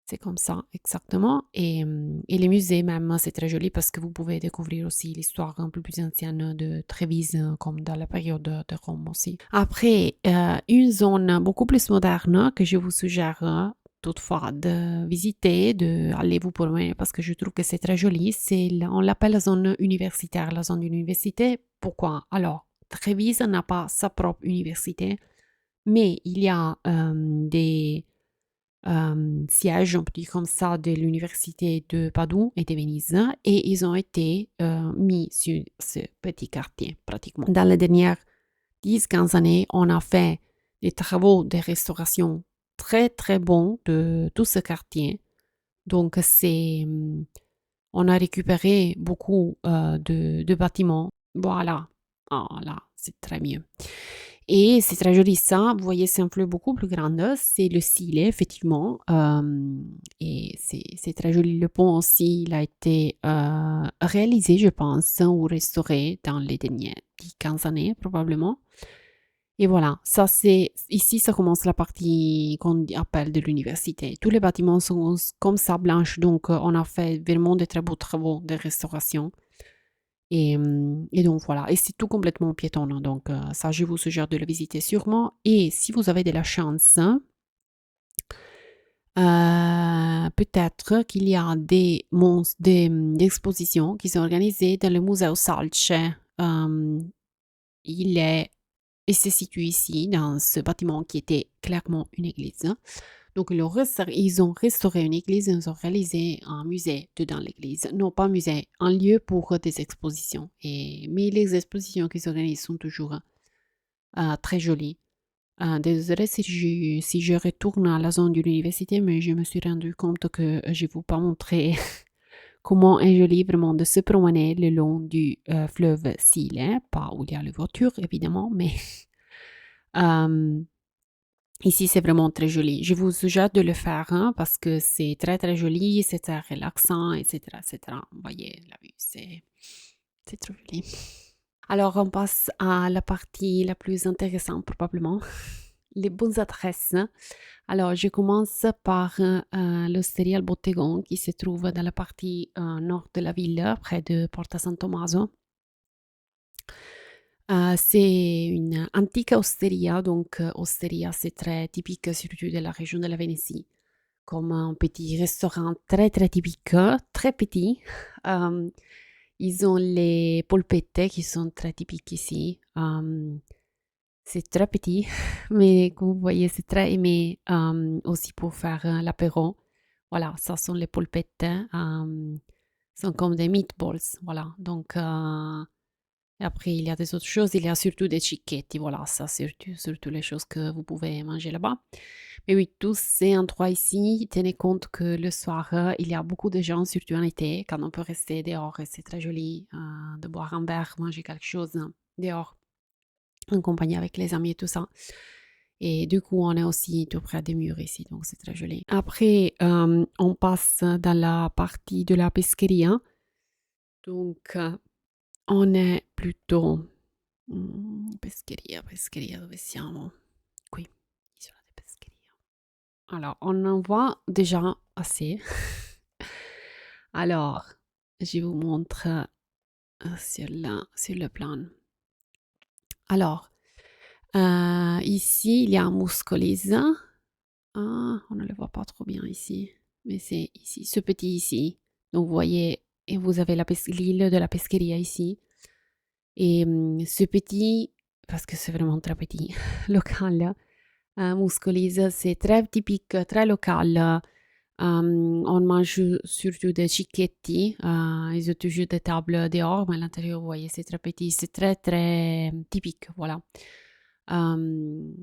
[SPEAKER 1] c'est comme ça, exactement. Et les musées même, c'est très joli parce que vous pouvez découvrir aussi l'histoire un peu plus ancienne de Trévise, comme dans la période de Rome aussi. Après, une zone beaucoup plus moderne que je vous suggère toutefois de visiter, d'aller vous promener parce que je trouve que c'est très joli, on l'appelle la zone universitaire, la zone d'université. Pourquoi? Alors, Trévise n'a pas sa propre université, mais il y a des siège, on peut dire comme ça, de l'université de Padoue et de Venise, et ils ont été mis sur ce petit quartier pratiquement. Dans les dernières 10-15 années, on a fait des travaux de restauration très très bons de tout ce quartier. Donc on a récupéré beaucoup de bâtiments. Voilà, voilà, c'est très mieux. Et c'est très joli ça, vous voyez, c'est un fleuve beaucoup plus grand, c'est le Sile, effectivement, et c'est très joli. Le pont aussi, il a été réalisé, je pense, ou restauré dans les dernières 10-15 années, probablement. Et voilà, ça c'est, ici ça commence la partie qu'on appelle de l'université. Tous les bâtiments sont comme ça, blanches, donc on a fait vraiment de très beaux travaux de restauration. Et donc voilà, et c'est tout complètement piéton, hein, donc ça, je vous suggère de le visiter sûrement. Et si vous avez de la chance, peut-être qu'il y a des expositions qui sont organisées dans le Museo Salce. Euh, il est, il se situe ici, dans ce bâtiment qui était clairement une église. Donc, ils ont restauré une église, ils ont réalisé un musée dedans l'église. Non, pas un musée, un lieu pour des expositions. Mais les expositions qui s'organisent sont toujours très jolies. Désolée si je retourne à la zone de l'université, mais je me suis rendu compte que je ne vous pas montré comment est joli vraiment de se promener le long du fleuve Sile, pas où il y a les voitures évidemment, mais ici, c'est vraiment très joli. Je vous suggère de le faire hein, parce que c'est très très joli, c'est très relaxant, etc., etc. Vous voyez, la vue, c'est trop joli. Alors, on passe à la partie la plus intéressante probablement, les bonnes adresses. Alors, je commence par l'Osteria al Bottegon qui se trouve dans la partie nord de la ville, près de Porta San Tommaso. C'est une antique osteria, donc osteria c'est très typique surtout de la région de la Vénétie, comme un petit restaurant très très typique, très petit. Euh, Ils ont les polpettes qui sont très typiques ici. C'est très petit, mais comme vous voyez, c'est très aimé aussi pour faire l'apéro. Voilà, ça sont les polpettes. Sont comme des meatballs. Voilà, donc et après, il y a des autres choses. Il y a surtout des cicchetti. Voilà, ça, surtout les choses que vous pouvez manger là-bas. Mais oui, tous ces endroits ici, tenez compte que le soir, il y a beaucoup de gens, surtout en été, quand on peut rester dehors et c'est très joli de boire un verre, manger quelque chose dehors, en compagnie avec les amis et tout ça. Et du coup, on est aussi tout près des murs ici, donc c'est très joli. Après, on passe dans la partie de la pesqueria. Donc, on est plutôt Pescheria, dove siamo? Qui, Isola di Pescheria. Alors, on en voit déjà assez. Alors, je vous montre sur le plan. Alors, ici, il y a un muscolise. Ah, on ne le voit pas trop bien ici, mais c'est ici, ce petit ici. Donc, vous voyez, et vous avez l'île de la Pescheria ici. Et ce petit, parce que c'est vraiment très petit, local, muscolise, c'est très typique, très local. On mange surtout des cicchetti. Ils ont toujours des tables dehors, mais à l'intérieur, vous voyez, c'est très petit. C'est très, très typique, voilà. Ils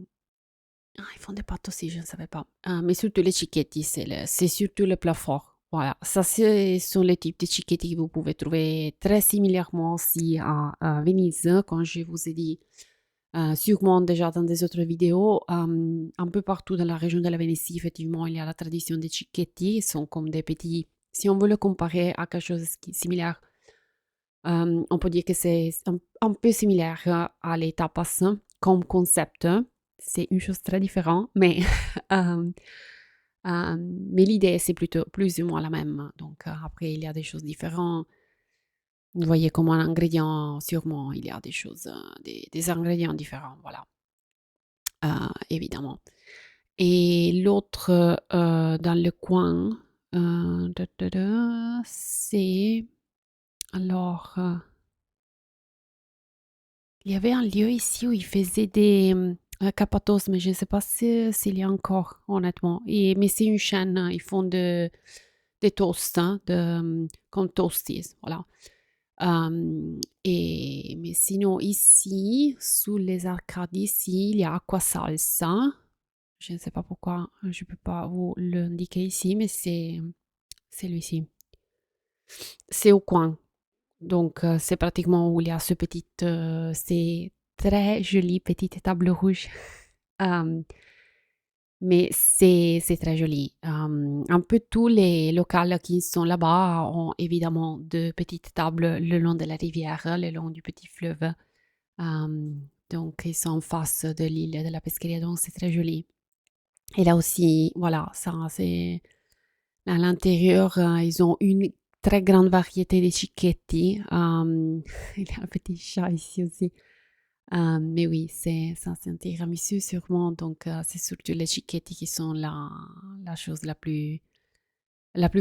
[SPEAKER 1] font des pâtes aussi, je ne savais pas. Mais surtout les cicchetti, c'est surtout le plat fort. Voilà, ça, ce sont les types de cicchetti que vous pouvez trouver très similairement aussi à Venise, comme je vous ai dit. Sûrement déjà dans des autres vidéos, un peu partout dans la région de la Vénétie, effectivement, il y a la tradition des cicchetti. Ils sont comme des petits, si on veut le comparer à quelque chose qui est similaire On peut dire que c'est un peu similaire à les tapas comme concept. C'est une chose très différente, mais, euh, mais l'idée, c'est plutôt plus ou moins la même. Donc, après, il y a des choses différentes. Vous voyez, comme un ingrédient, sûrement, il y a des choses, des ingrédients différents, voilà, évidemment. Et l'autre dans le coin, c'est alors, il y avait un lieu ici où ils faisaient des capatos, mais je ne sais pas s'il y a encore, honnêtement. Mais c'est une chaîne, hein, ils font des toasts, hein, comme toasties, voilà. Mais sinon, ici, sous les arcades, ici, il y a Aqua Salsa. Je ne sais pas pourquoi, je ne peux pas vous l'indiquer ici, mais c'est lui-ci. C'est au coin. Donc, c'est pratiquement où il y a ces très jolies petites tables rouges. Euh, mais c'est très joli. Un peu tous les locaux qui sont là-bas ont évidemment de petites tables le long de la rivière, le long du petit fleuve. Euh, donc, ils sont en face de l'île de la Pesqueria, donc c'est très joli. Et là aussi, voilà, ça, c'est à l'intérieur, ils ont une très grande variété de cicchetti. Il y a un petit chat ici aussi. Mais oui, ça, c'est un tiramisu sûrement. Donc, c'est surtout les cicchetti qui sont la chose la plus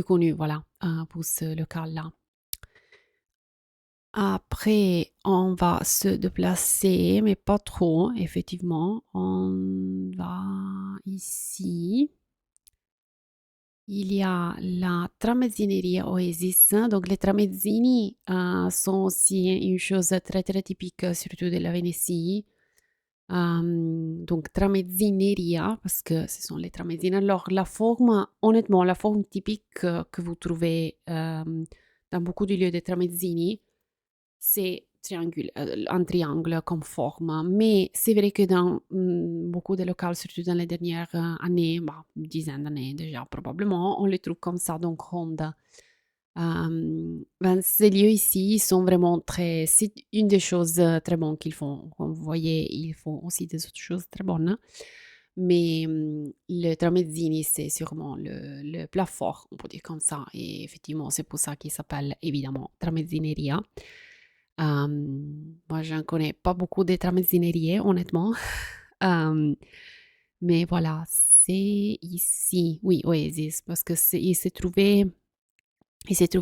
[SPEAKER 1] connue, voilà, pour ce local-là. Après, on va se déplacer, mais pas trop, effectivement. On va ici. Il y a la tramezzineria Oasis. Donc, les tramezzini sont aussi une chose très, très typique, surtout de la Vénétie. Donc, tramezzineria, parce que ce sont les tramezzini. Alors, la forme, honnêtement, la forme typique que vous trouvez dans beaucoup de lieux de tramezzini, c'est un triangle comme forme. Mais c'est vrai que dans beaucoup de locaux, surtout dans les dernières années, bah, dizaines d'années déjà probablement, on les trouve comme ça, donc ronde. Ben, ces lieux ici sont vraiment très... C'est une des choses très bonnes qu'ils font. Comme vous voyez, ils font aussi des autres choses très bonnes. Mais le tramezzini, c'est sûrement le plat fort, on peut dire comme ça. Et effectivement, c'est pour ça qu'il s'appelle évidemment tramezzineria. Moi, je ne connais pas beaucoup de tramezzinerie, honnêtement. Euh, mais voilà, c'est ici. Oui, Oasis, parce que il s'est trouvé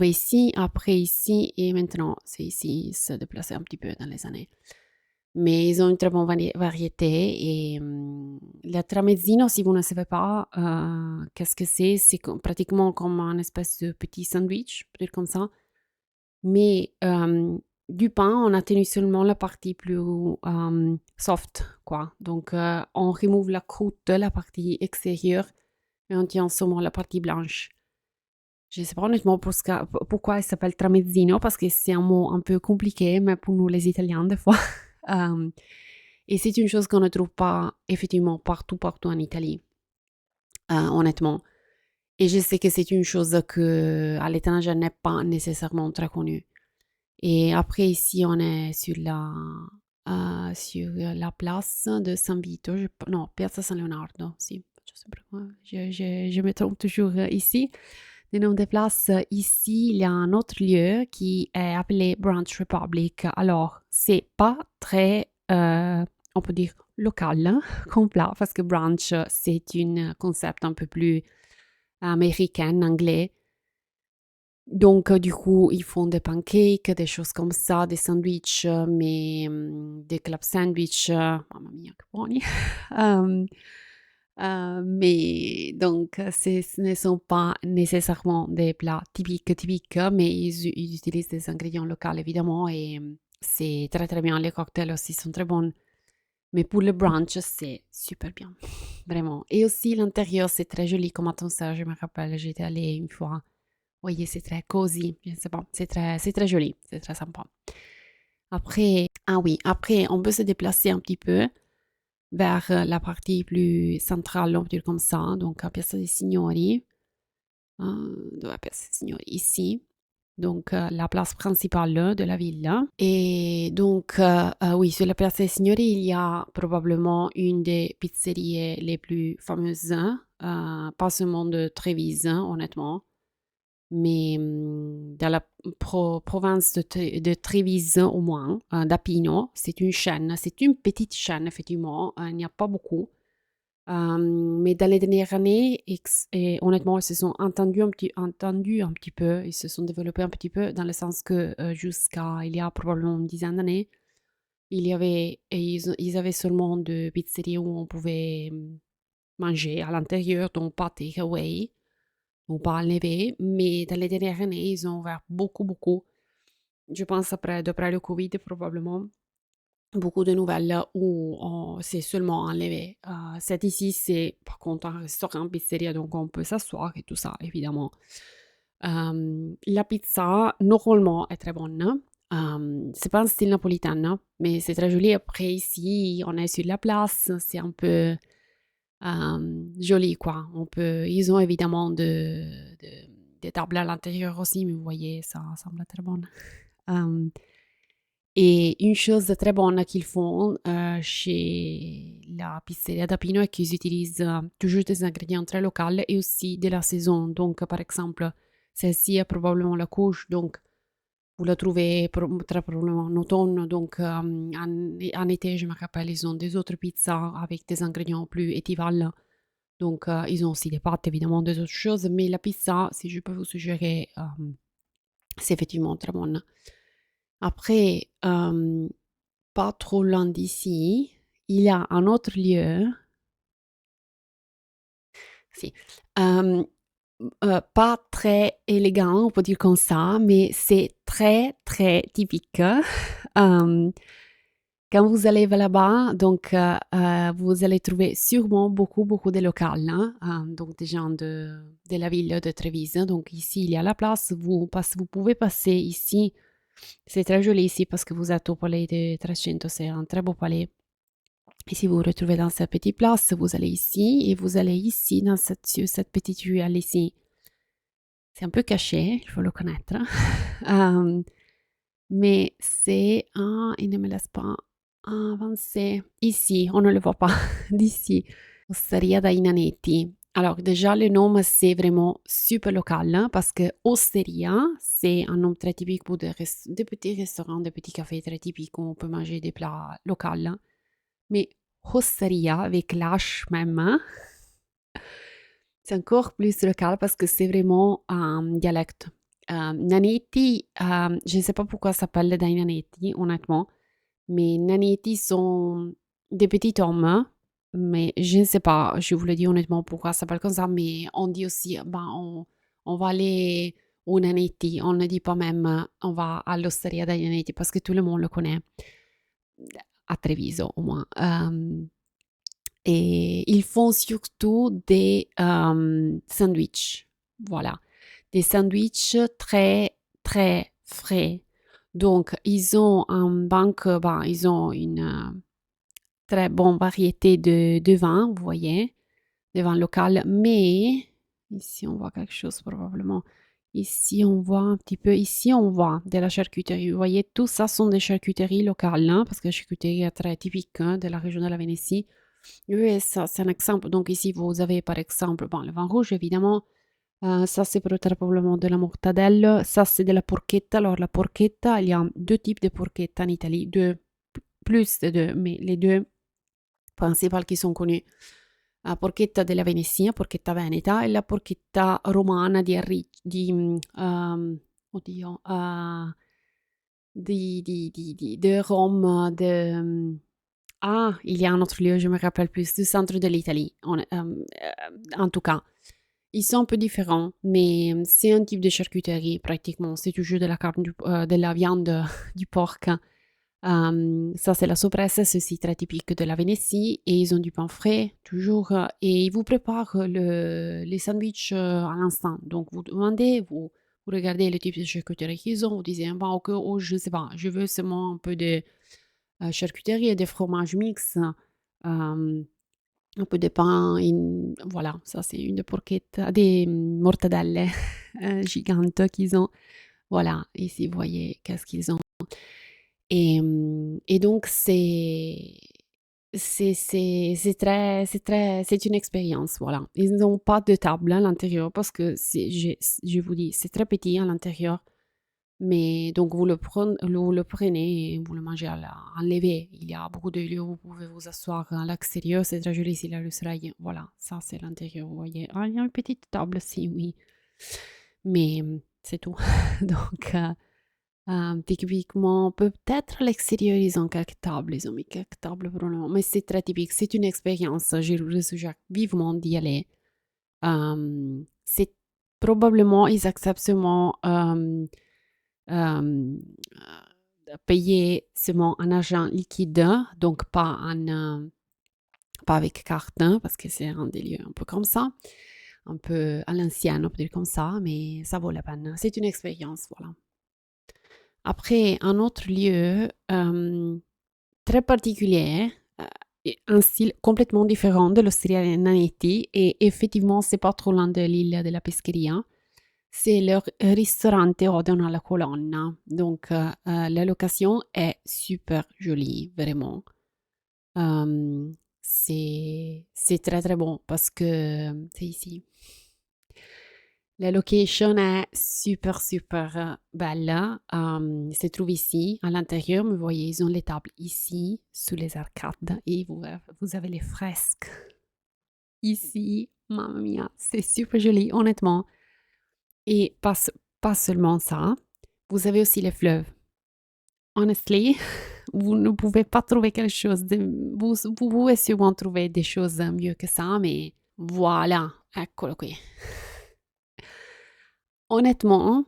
[SPEAKER 1] ici, après ici, et maintenant c'est ici. Il se déplaçait un petit peu dans les années. Mais ils ont une très bonne variété. Et la tramezzino, si vous ne savez pas, qu'est-ce que c'est? C'est pratiquement comme un espèce de petit sandwich, peut-être comme ça. Mais du pain, on a tenu seulement la partie plus soft, quoi. Donc, on remove la croûte, la partie extérieure, et on tient seulement la partie blanche. Je ne sais pas honnêtement pourquoi il s'appelle tramezzino, parce que c'est un mot un peu compliqué, mais pour nous les Italiens, des fois. Euh, et c'est une chose qu'on ne trouve pas effectivement partout en Italie, honnêtement. Et je sais que c'est une chose que à l'étranger n'est pas nécessairement très connue. Et après, ici, on est sur la place de San Vito, non, Piazza San Leonardo, si, je sais pas pourquoi, je me trompe toujours ici. Le nom des places, ici, il y a un autre lieu qui est appelé Brunch Republic. Alors, c'est pas très, on peut dire, local hein, comme plat, parce que brunch, c'est un concept un peu plus américain, anglais. Donc, du coup, ils font des pancakes, des choses comme ça, des sandwichs, mais des club sandwich, mamma mia, che buoni. Euh, mais donc, ce ne sont pas nécessairement des plats typiques, mais ils utilisent des ingrédients locaux, évidemment, et c'est très, très bien. Les cocktails aussi sont très bons. Mais pour le brunch, c'est super bien, vraiment. Et aussi, l'intérieur, c'est très joli comme atmosphère. Je me rappelle, j'étais allée une fois. Vous voyez, c'est très cosy, je sais pas, c'est très joli, c'est très sympa. Après, ah oui, après, on peut se déplacer un petit peu vers la partie plus centrale, on peut dire comme ça, donc à Piazza dei Signori, dove è Piazza dei Signori? Ici. donc la place principale de la ville. Et donc, oui, sur la Piazza dei Signori, il y a probablement une des pizzeries les plus fameuses, pas seulement de Trévise, honnêtement, mais dans la province de Trévise au moins, d'Apino. C'est une chaîne, c'est une petite chaîne, effectivement, il n'y a pas beaucoup. Mais dans les dernières années, et honnêtement, ils se sont entendus un petit peu, ils se sont développés un petit peu dans le sens que jusqu'à il y a probablement une dizaine d'années, ils avaient seulement de pizzeries où on pouvait manger à l'intérieur, donc pas takeaway, donc pas enlevé. Mais dans les dernières années, ils ont ouvert beaucoup, beaucoup. Je pense d'après le Covid, probablement beaucoup de nouvelles où c'est seulement enlevé. Cette ici, c'est par contre un restaurant, pizzeria, donc on peut s'asseoir et tout ça, évidemment. La pizza, normalement, est très bonne. C'est pas un style napolitain, hein, mais c'est très joli. Après, ici, on est sur la place, c'est un peu joli, quoi. Ils ont évidemment des tables à l'intérieur aussi, mais vous voyez, ça semble très bon. Et une chose très bonne qu'ils font chez la pizzeria d'Apino est qu'ils utilisent toujours des ingrédients très locaux et aussi de la saison. Donc, par exemple, celle-ci est probablement la couche, donc vous la trouvez très probablement en automne. Donc, en été, je me rappelle, ils ont des autres pizzas avec des ingrédients plus estivales. Donc, ils ont aussi des pâtes, évidemment, des autres choses. Mais la pizza, si je peux vous suggérer, c'est effectivement très bonne. Après, pas trop loin d'ici, il y a un autre lieu, si, hem, pas très élégant, on peut dire comme ça, mais c'est très, très typique. Hem, Quand vous allez là-bas, donc vous allez trouver sûrement beaucoup, beaucoup de locales, hein, donc des gens de la ville de Trévise. Donc ici, il y a la place, vous pouvez passer ici. C'est très joli ici parce que vous êtes au palais de 300, c'est un très beau palais. Et si vous vous retrouvez dans cette petite place, vous allez ici et vous allez ici dans cette petite ruelle ici. C'est un peu caché, il faut le connaître. Euh, mais c'est il ne me laisse pas avancer. Ici, on ne le voit pas d'ici. Osteria da Inanetti. Alors déjà, le nom, c'est vraiment super local hein, parce que Osteria, c'est un nom très typique pour des petits restaurants, des petits cafés très typiques où on peut manger des plats locaux. Hein. Mais Osteria, avec l'H même, hein, c'est encore plus local parce que c'est vraiment un dialecte. Nanetti, je ne sais pas pourquoi ça s'appelle dai Nanetti, honnêtement, mais Nanetti sont des petits hommes, hein, mais je ne sais pas, je vous le dis honnêtement pourquoi ça s'appelle comme ça, mais on dit aussi, ben, on va aller au Nanetti, on ne dit pas même on va all'Osteria dai Nanetti parce que tout le monde le connaît, à Treviso au moins. Et ils font surtout des sandwichs. Voilà. Des sandwichs très, très frais. Donc, ils ont ils ont une très bonne variété de vins, vous voyez, des vins locaux. Mais, ici, on voit quelque chose probablement. Ici, on voit un petit peu, ici, on voit de la charcuterie. Vous voyez, tout ça sont des charcuteries locales, hein, parce que la charcuterie est très typique hein, de la région de la Vénétie. Oui, ça, c'est un exemple. Donc ici, vous avez par exemple bon, le vin rouge, évidemment. Ça, c'est très probablement de la mortadelle. Ça, c'est de la porchetta. Alors, la porchetta, il y a deux types de porchetta en Italie. Deux, plus de deux, mais les deux principales qui sont connus. La porchetta della Venezia, porchetta veneta, e la porchetta romana oddio, de Rome, il y a un autre lieu, je me rappelle plus, du centre de l'Italie, en tout cas. Ils sont un peu différents, mais c'est un type de charcuterie pratiquement. C'est toujours de la de la viande du porc. Ça, c'est la soppresse, c'est aussi très typique de la Vénétie. Et ils ont du pain frais, toujours. Et ils vous préparent les sandwichs à l'instant. Donc, vous demandez, vous regardez le type de charcuterie qu'ils ont. Vous disiez, bon, ok, oh, je sais pas, je veux seulement un peu de charcuterie et des fromages mix. Un peu de pain, voilà, ça c'est une porchetta, des mortadelle gigantes qu'ils ont. Voilà, ici, vous voyez qu'est-ce qu'ils ont. Et donc, c'est une expérience, voilà. Ils n'ont pas de table à l'intérieur parce que je vous dis, c'est très petit à l'intérieur. Mais donc, vous le prenez et vous le mangez à lever. Il y a beaucoup de lieux où vous pouvez vous asseoir à l'extérieur. C'est très joli s'il y a le soleil. Voilà, ça, c'est l'intérieur, vous voyez. Ah, il y a une petite table aussi, oui. Mais c'est tout. Donc, typiquement, peut-être à l'extérieur, ils ont quelques tables. Ils ont mis quelques tables probablement. Mais c'est très typique. C'est une expérience. Je vous suggère vivement d'y aller. C'est probablement, ils acceptent seulement payer seulement en argent liquide, donc pas avec carte, hein, parce que c'est un des lieux un peu comme ça, un peu à l'ancienne, on peut dire comme ça, mais ça vaut la peine. C'est une expérience, voilà. Après, un autre lieu très particulier, et un style complètement différent de l'Osteria Nanetti, et effectivement, c'est pas trop loin de l'île de la Pescheria. C'est leur ristorante Odeon alla Colonna. Donc, la location est super jolie, vraiment. C'est très très bon parce que c'est ici. La location est super super belle. Se trouve ici, à l'intérieur. Vous voyez, ils ont les tables ici, sous les arcades. Et vous avez les fresques ici. Mamma mia, c'est super joli, honnêtement. Et pas seulement ça, vous avez aussi les fleuves. Honestly, vous ne pouvez pas trouver quelque chose de... Vous pouvez sûrement trouver des choses mieux que ça, mais voilà, eccolo qui. Honnêtement,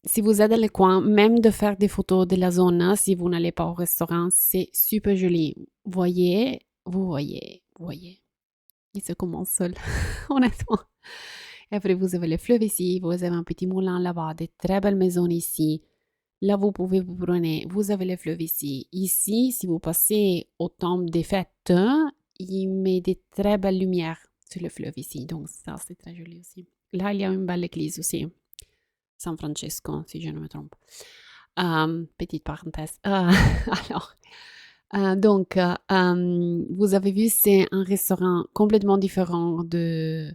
[SPEAKER 1] si vous êtes dans le coin, même de faire des photos de la zone, si vous n'allez pas au restaurant, c'est super joli. Vous voyez. Il se commence seul, honnêtement. Et après, vous avez le fleuve ici, vous avez un petit moulin là-bas, des très belles maisons ici. Là, vous pouvez vous promener, vous avez le fleuve ici. Ici, si vous passez au temps des fêtes, il met des très belles lumières sur le fleuve ici. Donc, ça, c'est très joli aussi. Là, il y a une belle église aussi. San Francesco, si je ne me trompe. Petite parenthèse. Alors, donc, vous avez vu, c'est un restaurant complètement différent de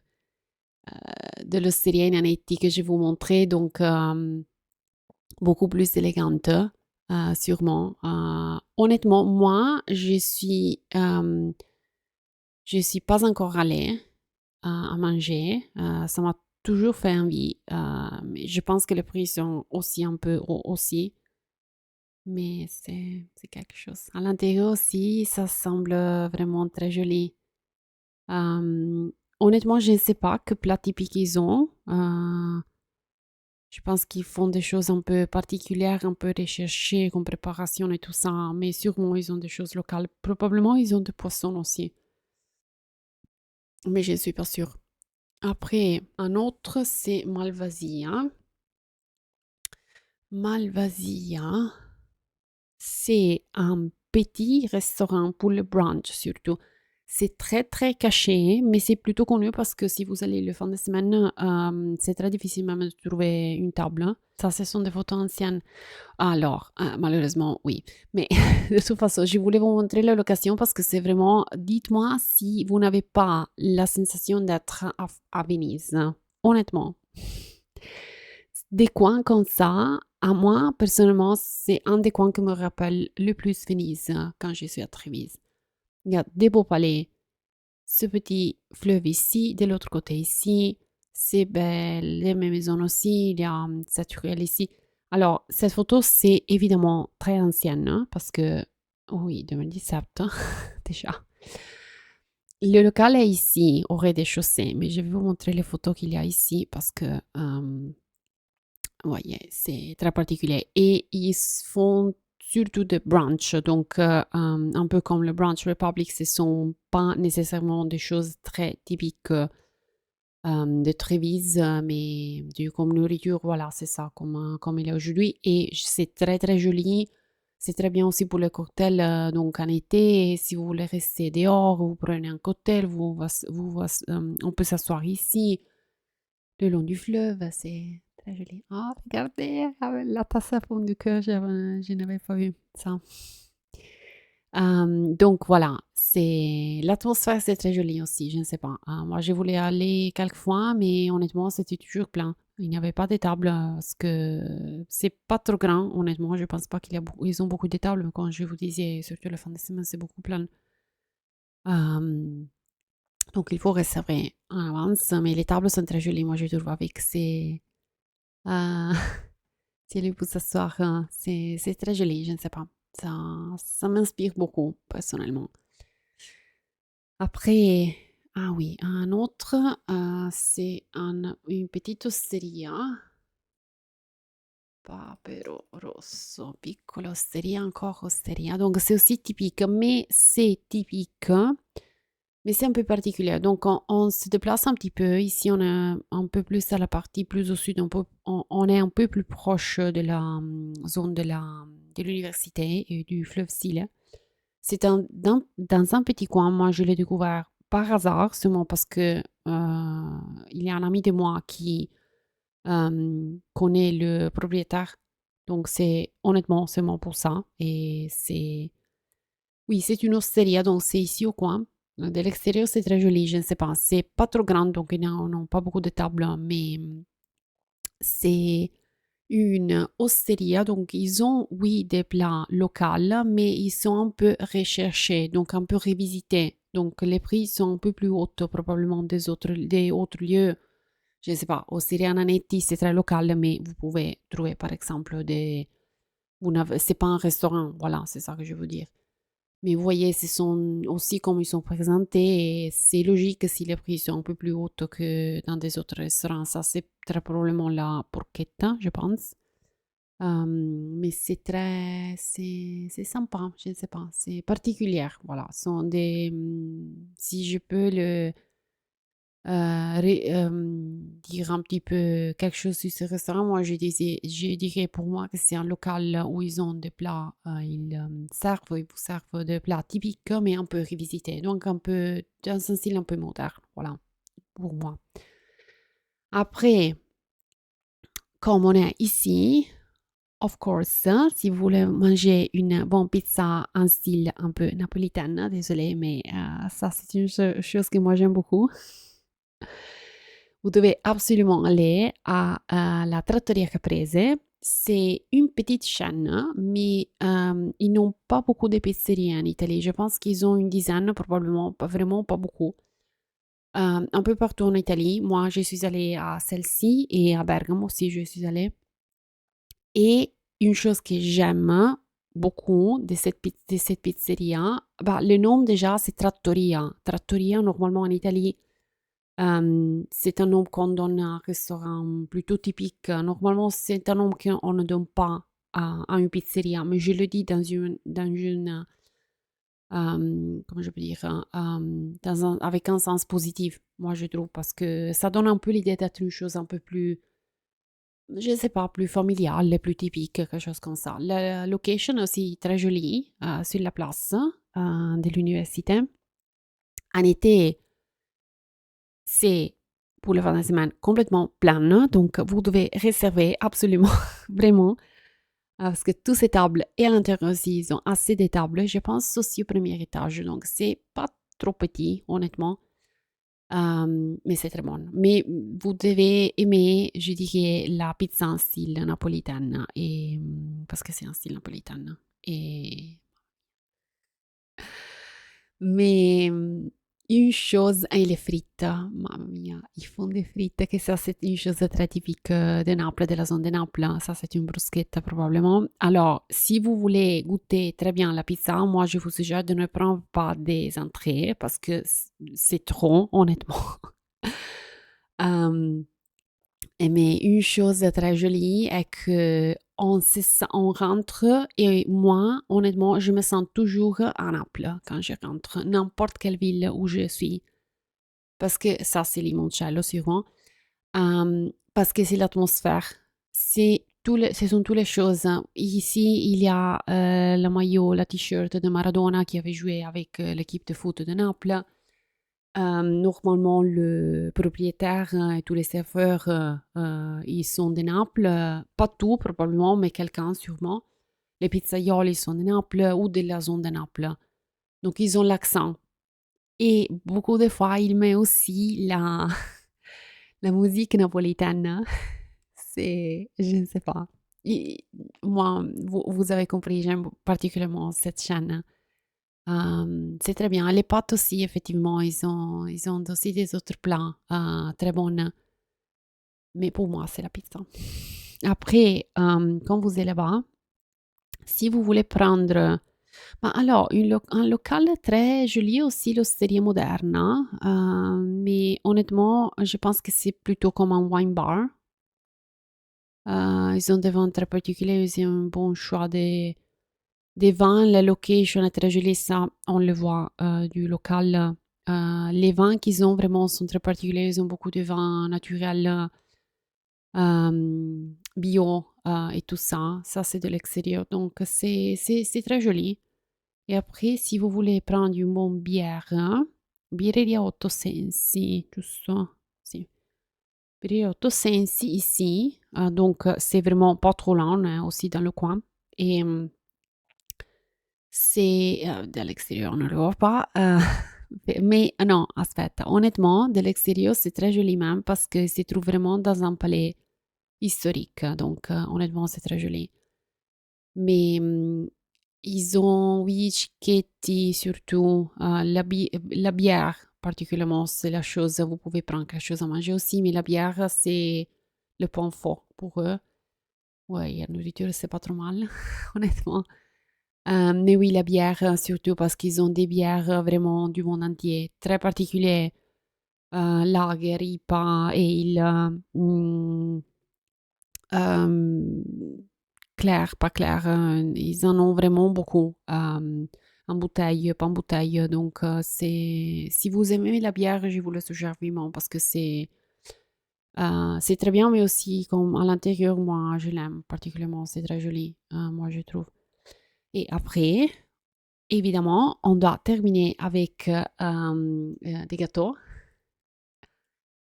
[SPEAKER 1] l'Osteria Nanetti que je vous montrais. Donc, beaucoup plus élégante, sûrement. Honnêtement, moi, je suis pas encore allée à manger. Ça m'a toujours fait envie. Mais je pense que les prix sont aussi un peu hauts aussi. Mais c'est quelque chose. À l'intérieur aussi, ça semble vraiment très joli. Honnêtement, je ne sais pas quel plat typique ils ont. Je pense qu'ils font des choses un peu particulières, un peu recherchées comme préparation et tout ça, mais sûrement ils ont des choses locales. Probablement ils ont des poissons aussi, mais je ne suis pas sûre. Après, un autre, c'est Malvasia. Malvasia, c'est un petit restaurant pour le brunch surtout. C'est très très caché, mais c'est plutôt connu parce que si vous allez le fin de semaine, c'est très difficile même de trouver une table, hein. Ça, ce sont des photos anciennes. Alors, malheureusement, oui. Mais de toute façon, je voulais vous montrer la location parce que c'est vraiment, dites-moi si vous n'avez pas la sensation d'être à Venise. Honnêtement, des coins comme ça, à moi, personnellement, c'est un des coins qui me rappelle le plus Venise quand je suis à Trévise. Il y a des beaux palais, ce petit fleuve ici, de l'autre côté ici, c'est belle, les maisons aussi, il y a cette ruelle ici. Alors, cette photo, c'est évidemment très ancienne, hein, parce que, oui, 2017, hein, déjà. Le local est ici, au rez-de-chaussée, mais je vais vous montrer les photos qu'il y a ici parce que, voyez, c'est très particulier. Et ils font surtout des brunchs, donc un peu comme le Brunch Republic, ce ne sont pas nécessairement des choses très typiques de Trévise, mais comme nourriture, voilà, c'est ça, comme il est aujourd'hui. Et c'est très, très joli. C'est très bien aussi pour les cocktails, donc en été, si vous voulez rester dehors, vous prenez un cocktail, on peut s'asseoir ici, le long du fleuve, c'est très joli. Oh, regardez, la tasse à fond du cœur, je n'avais pas vu ça. Donc voilà, c'est l'atmosphère, c'est très joli aussi, je ne sais pas. Moi, je voulais aller quelques fois, mais honnêtement, c'était toujours plein. Il n'y avait pas de tables parce que c'est pas trop grand, honnêtement. Je pense pas qu'il y a beaucoup, ils ont beaucoup de tables. Quand je vous disais, surtout la fin de semaine, c'est beaucoup plein. Euh, donc il faut réserver en avance, mais les tables sont très jolies. Moi, je trouve avec euh, ces lieux pour s'asseoir, c'est très joli, je ne sais pas. Ça m'inspire beaucoup, personnellement. Après, ah oui, un autre, c'est une petite osteria, Papero Rosso, piccola osteria, encore osteria. Donc c'est aussi typique, mais c'est typique, mais c'est un peu particulier. Donc on se déplace un petit peu. Ici, on est un peu plus à la partie plus au sud, on est un peu plus proche de la zone de l'université et du fleuve Sile. C'est dans un petit coin. Moi, je l'ai découvert par hasard, seulement parce que il y a un ami de moi qui connaît le propriétaire. Donc, c'est honnêtement seulement pour ça. Et oui, c'est une osteria, donc c'est ici au coin. De l'extérieur, c'est très joli. Je ne sais pas, c'est pas trop grand, donc ils n'ont pas beaucoup de tables, mais c'est une osteria, donc ils ont, oui, des plats locaux, mais ils sont un peu recherchés, donc un peu revisités. Donc les prix sont un peu plus hauts probablement des autres lieux. Je ne sais pas, Osteria Nanetti, c'est très local, mais vous pouvez trouver par exemple c'est pas un restaurant, voilà, c'est ça que je veux dire. Mais vous voyez, ce sont aussi comme ils sont présentés, et c'est logique si les prix sont un peu plus hauts que dans des autres restaurants. Ça, c'est très probablement la porchetta, je pense. Mais c'est sympa, je ne sais pas, c'est particulier, voilà. Si je peux dire un petit peu quelque chose sur ce restaurant, moi je dirais pour moi que c'est un local où ils ont des plats, ils vous servent des plats typiques mais un peu revisités, donc un peu dans un style un peu moderne, voilà, pour moi. Après, comme on est ici, of course, si vous voulez manger une bonne pizza en style un peu napolitaine, désolé, mais ça c'est une chose que moi j'aime beaucoup. Vous devez absolument aller à la Trattoria Caprese. C'est une petite chaîne, mais ils n'ont pas beaucoup de pizzeries en Italie. Je pense qu'ils ont une dizaine, probablement, pas vraiment pas beaucoup. Un peu partout en Italie. Moi, je suis allée à celle-ci et à Bergamo aussi, je suis allée. Et une chose que j'aime beaucoup de cette pizzeria, bah, le nom déjà, c'est Trattoria. Trattoria, normalement en Italie, c'est un nom qu'on donne à un restaurant plutôt typique. Normalement, c'est un nom qu'on ne donne pas à une pizzeria, mais je le dis comment je peux dire, avec un sens positif, moi je trouve, parce que ça donne un peu l'idée d'être une chose un peu plus, je ne sais pas, plus familiale, plus typique, quelque chose comme ça. La location aussi très jolie, sur la place de l'université. En été, c'est pour le fin de semaine complètement plein, donc vous devez réserver absolument, vraiment, parce que toutes ces tables et à l'intérieur aussi, ils ont assez de tables, je pense aussi au premier étage, donc c'est pas trop petit, honnêtement, mais c'est très bon. Mais vous devez aimer, je dirais, la pizza en style napolitaine, parce que c'est un style napolitain. Et Mais une chose, et les frites, mamma mia, ils font des frites, que ça c'est une chose très typique de Naples, de la zone de Naples, ça c'est une bruschetta probablement. Alors, si vous voulez goûter très bien la pizza, moi je vous suggère de ne prendre pas des entrées parce que c'est trop, honnêtement. Euh, mais une chose très jolie est que on rentre et moi, honnêtement, je me sens toujours à Naples quand je rentre, n'importe quelle ville où je suis. Parce que ça, c'est limoncello sûrement. Parce que c'est l'atmosphère. Ce sont toutes les choses. Ici, il y a le maillot, la t-shirt de Maradona qui avait joué avec l'équipe de foot de Naples. Normalement, le propriétaire et tous les serveurs, ils sont de Naples. Pas tout, probablement, mais quelqu'un, sûrement. Les pizzaioli sont de Naples ou de la zone de Naples. Donc, ils ont l'accent. Et beaucoup de fois, il met aussi la musique napolitaine. Je ne sais pas. Et moi, vous avez compris, j'aime particulièrement cette chaîne. C'est très bien. Les pâtes aussi, effectivement, ils ont aussi des autres plats très bons. Mais pour moi, c'est la pizza. Après, quand vous êtes là-bas, si vous voulez prendre... bah alors, un local très joli aussi, l'Osteria Moderna. Mais honnêtement, je pense que c'est plutôt comme un wine bar. Ils ont des vins très particuliers, ils ont un bon choix des vins. La location est très jolie, ça, on le voit du local. Les vins qu'ils ont vraiment sont très particuliers. Ils ont beaucoup de vins naturels, bio et tout ça. Ça, c'est de l'extérieur. Donc, c'est très joli. Et après, si vous voulez prendre une bonne bière, Birreria Otto Sensi, giusto? Sì. Birreria Otto Sensi ici. Donc, c'est vraiment pas trop loin, hein, aussi dans le coin. Et c'est de l'extérieur, on ne le voit pas. Mais non, aspetta, honnêtement, de l'extérieur, c'est très joli même parce que se trouve vraiment dans un palais historique. Donc, honnêtement, c'est très joli. Mais ils ont, oui, Cicchetti surtout. La bière, particulièrement, c'est la chose. Vous pouvez prendre quelque chose à manger aussi, mais la bière, c'est le point fort pour eux. Ouais, la nourriture, c'est pas trop mal, honnêtement. Mais oui, la bière, surtout parce qu'ils ont des bières vraiment du monde entier, très particulières. Lager, IPA, ale, clair, pas clair. Ils en ont vraiment beaucoup en bouteille, pas en bouteille. Donc, si vous aimez la bière, je vous le suggère vivement parce que c'est très bien, mais aussi comme à l'intérieur, moi, je l'aime particulièrement. C'est très joli, moi, je trouve. Et après, évidemment, on doit terminer avec des gâteaux.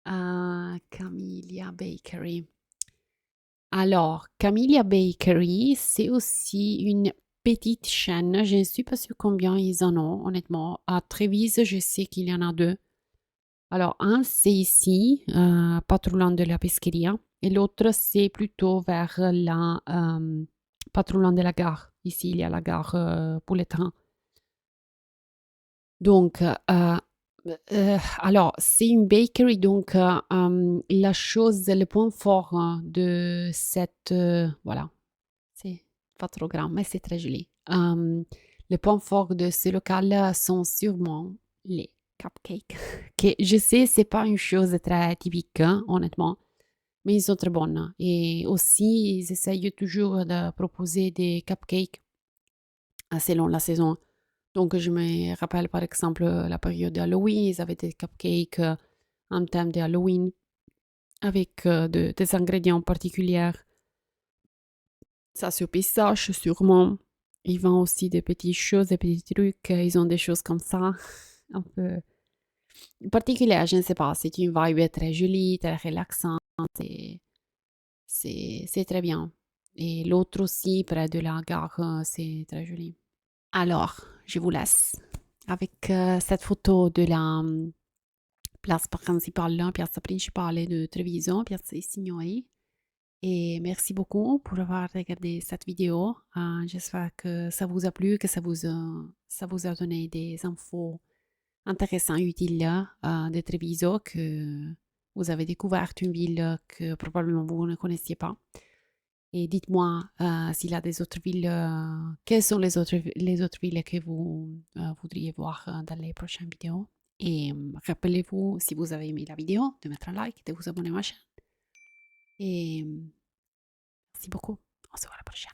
[SPEAKER 1] Camellia Bakery. Alors, Camellia Bakery, c'est aussi une petite chaîne. Je ne suis pas sûre combien ils en ont, honnêtement. À Trévise, je sais qu'il y en a deux. Alors, un, c'est ici, pas trop loin de la Pescheria. Et l'autre, c'est plutôt vers pas trop loin de la gare. Ici, il y a la gare pour les trains. Donc, alors, c'est une bakery, donc la chose, le point fort de cette, voilà, c'est pas trop grand, mais c'est très joli. Le point fort de ce local sont sûrement les cupcakes, que je sais, c'est pas une chose très typique, hein, honnêtement, mais ils sont très bonnes. Et aussi, ils essayent toujours de proposer des cupcakes selon la saison. Donc, je me rappelle par exemple la période d'Halloween, ils avaient des cupcakes en thème de Halloween avec des ingrédients particuliers. Ça sur pistache, sûrement. Ils vendent aussi des petites choses, des petits trucs. Ils ont des choses comme ça, un peu particulières, je ne sais pas. C'est une vibe très jolie, très relaxante. Et c'est très bien. Et l'autre aussi, près de la gare, c'est très joli. Alors, je vous laisse avec cette photo de la place principale, piazza principale de Treviso, piazza dei Signori. Et merci beaucoup pour avoir regardé cette vidéo. J'espère que ça vous a plu, que ça vous a donné des infos intéressantes, utiles de Treviso, que vous avez découvert une ville que probablement vous ne connaissiez pas. Et dites-moi s'il y a des autres villes, quelles sont les autres villes que vous voudriez voir dans les prochaines vidéos. Et rappelez-vous, si vous avez aimé la vidéo, de mettre un like, de vous abonner à ma chaîne. Et merci beaucoup. On se voit la prochaine.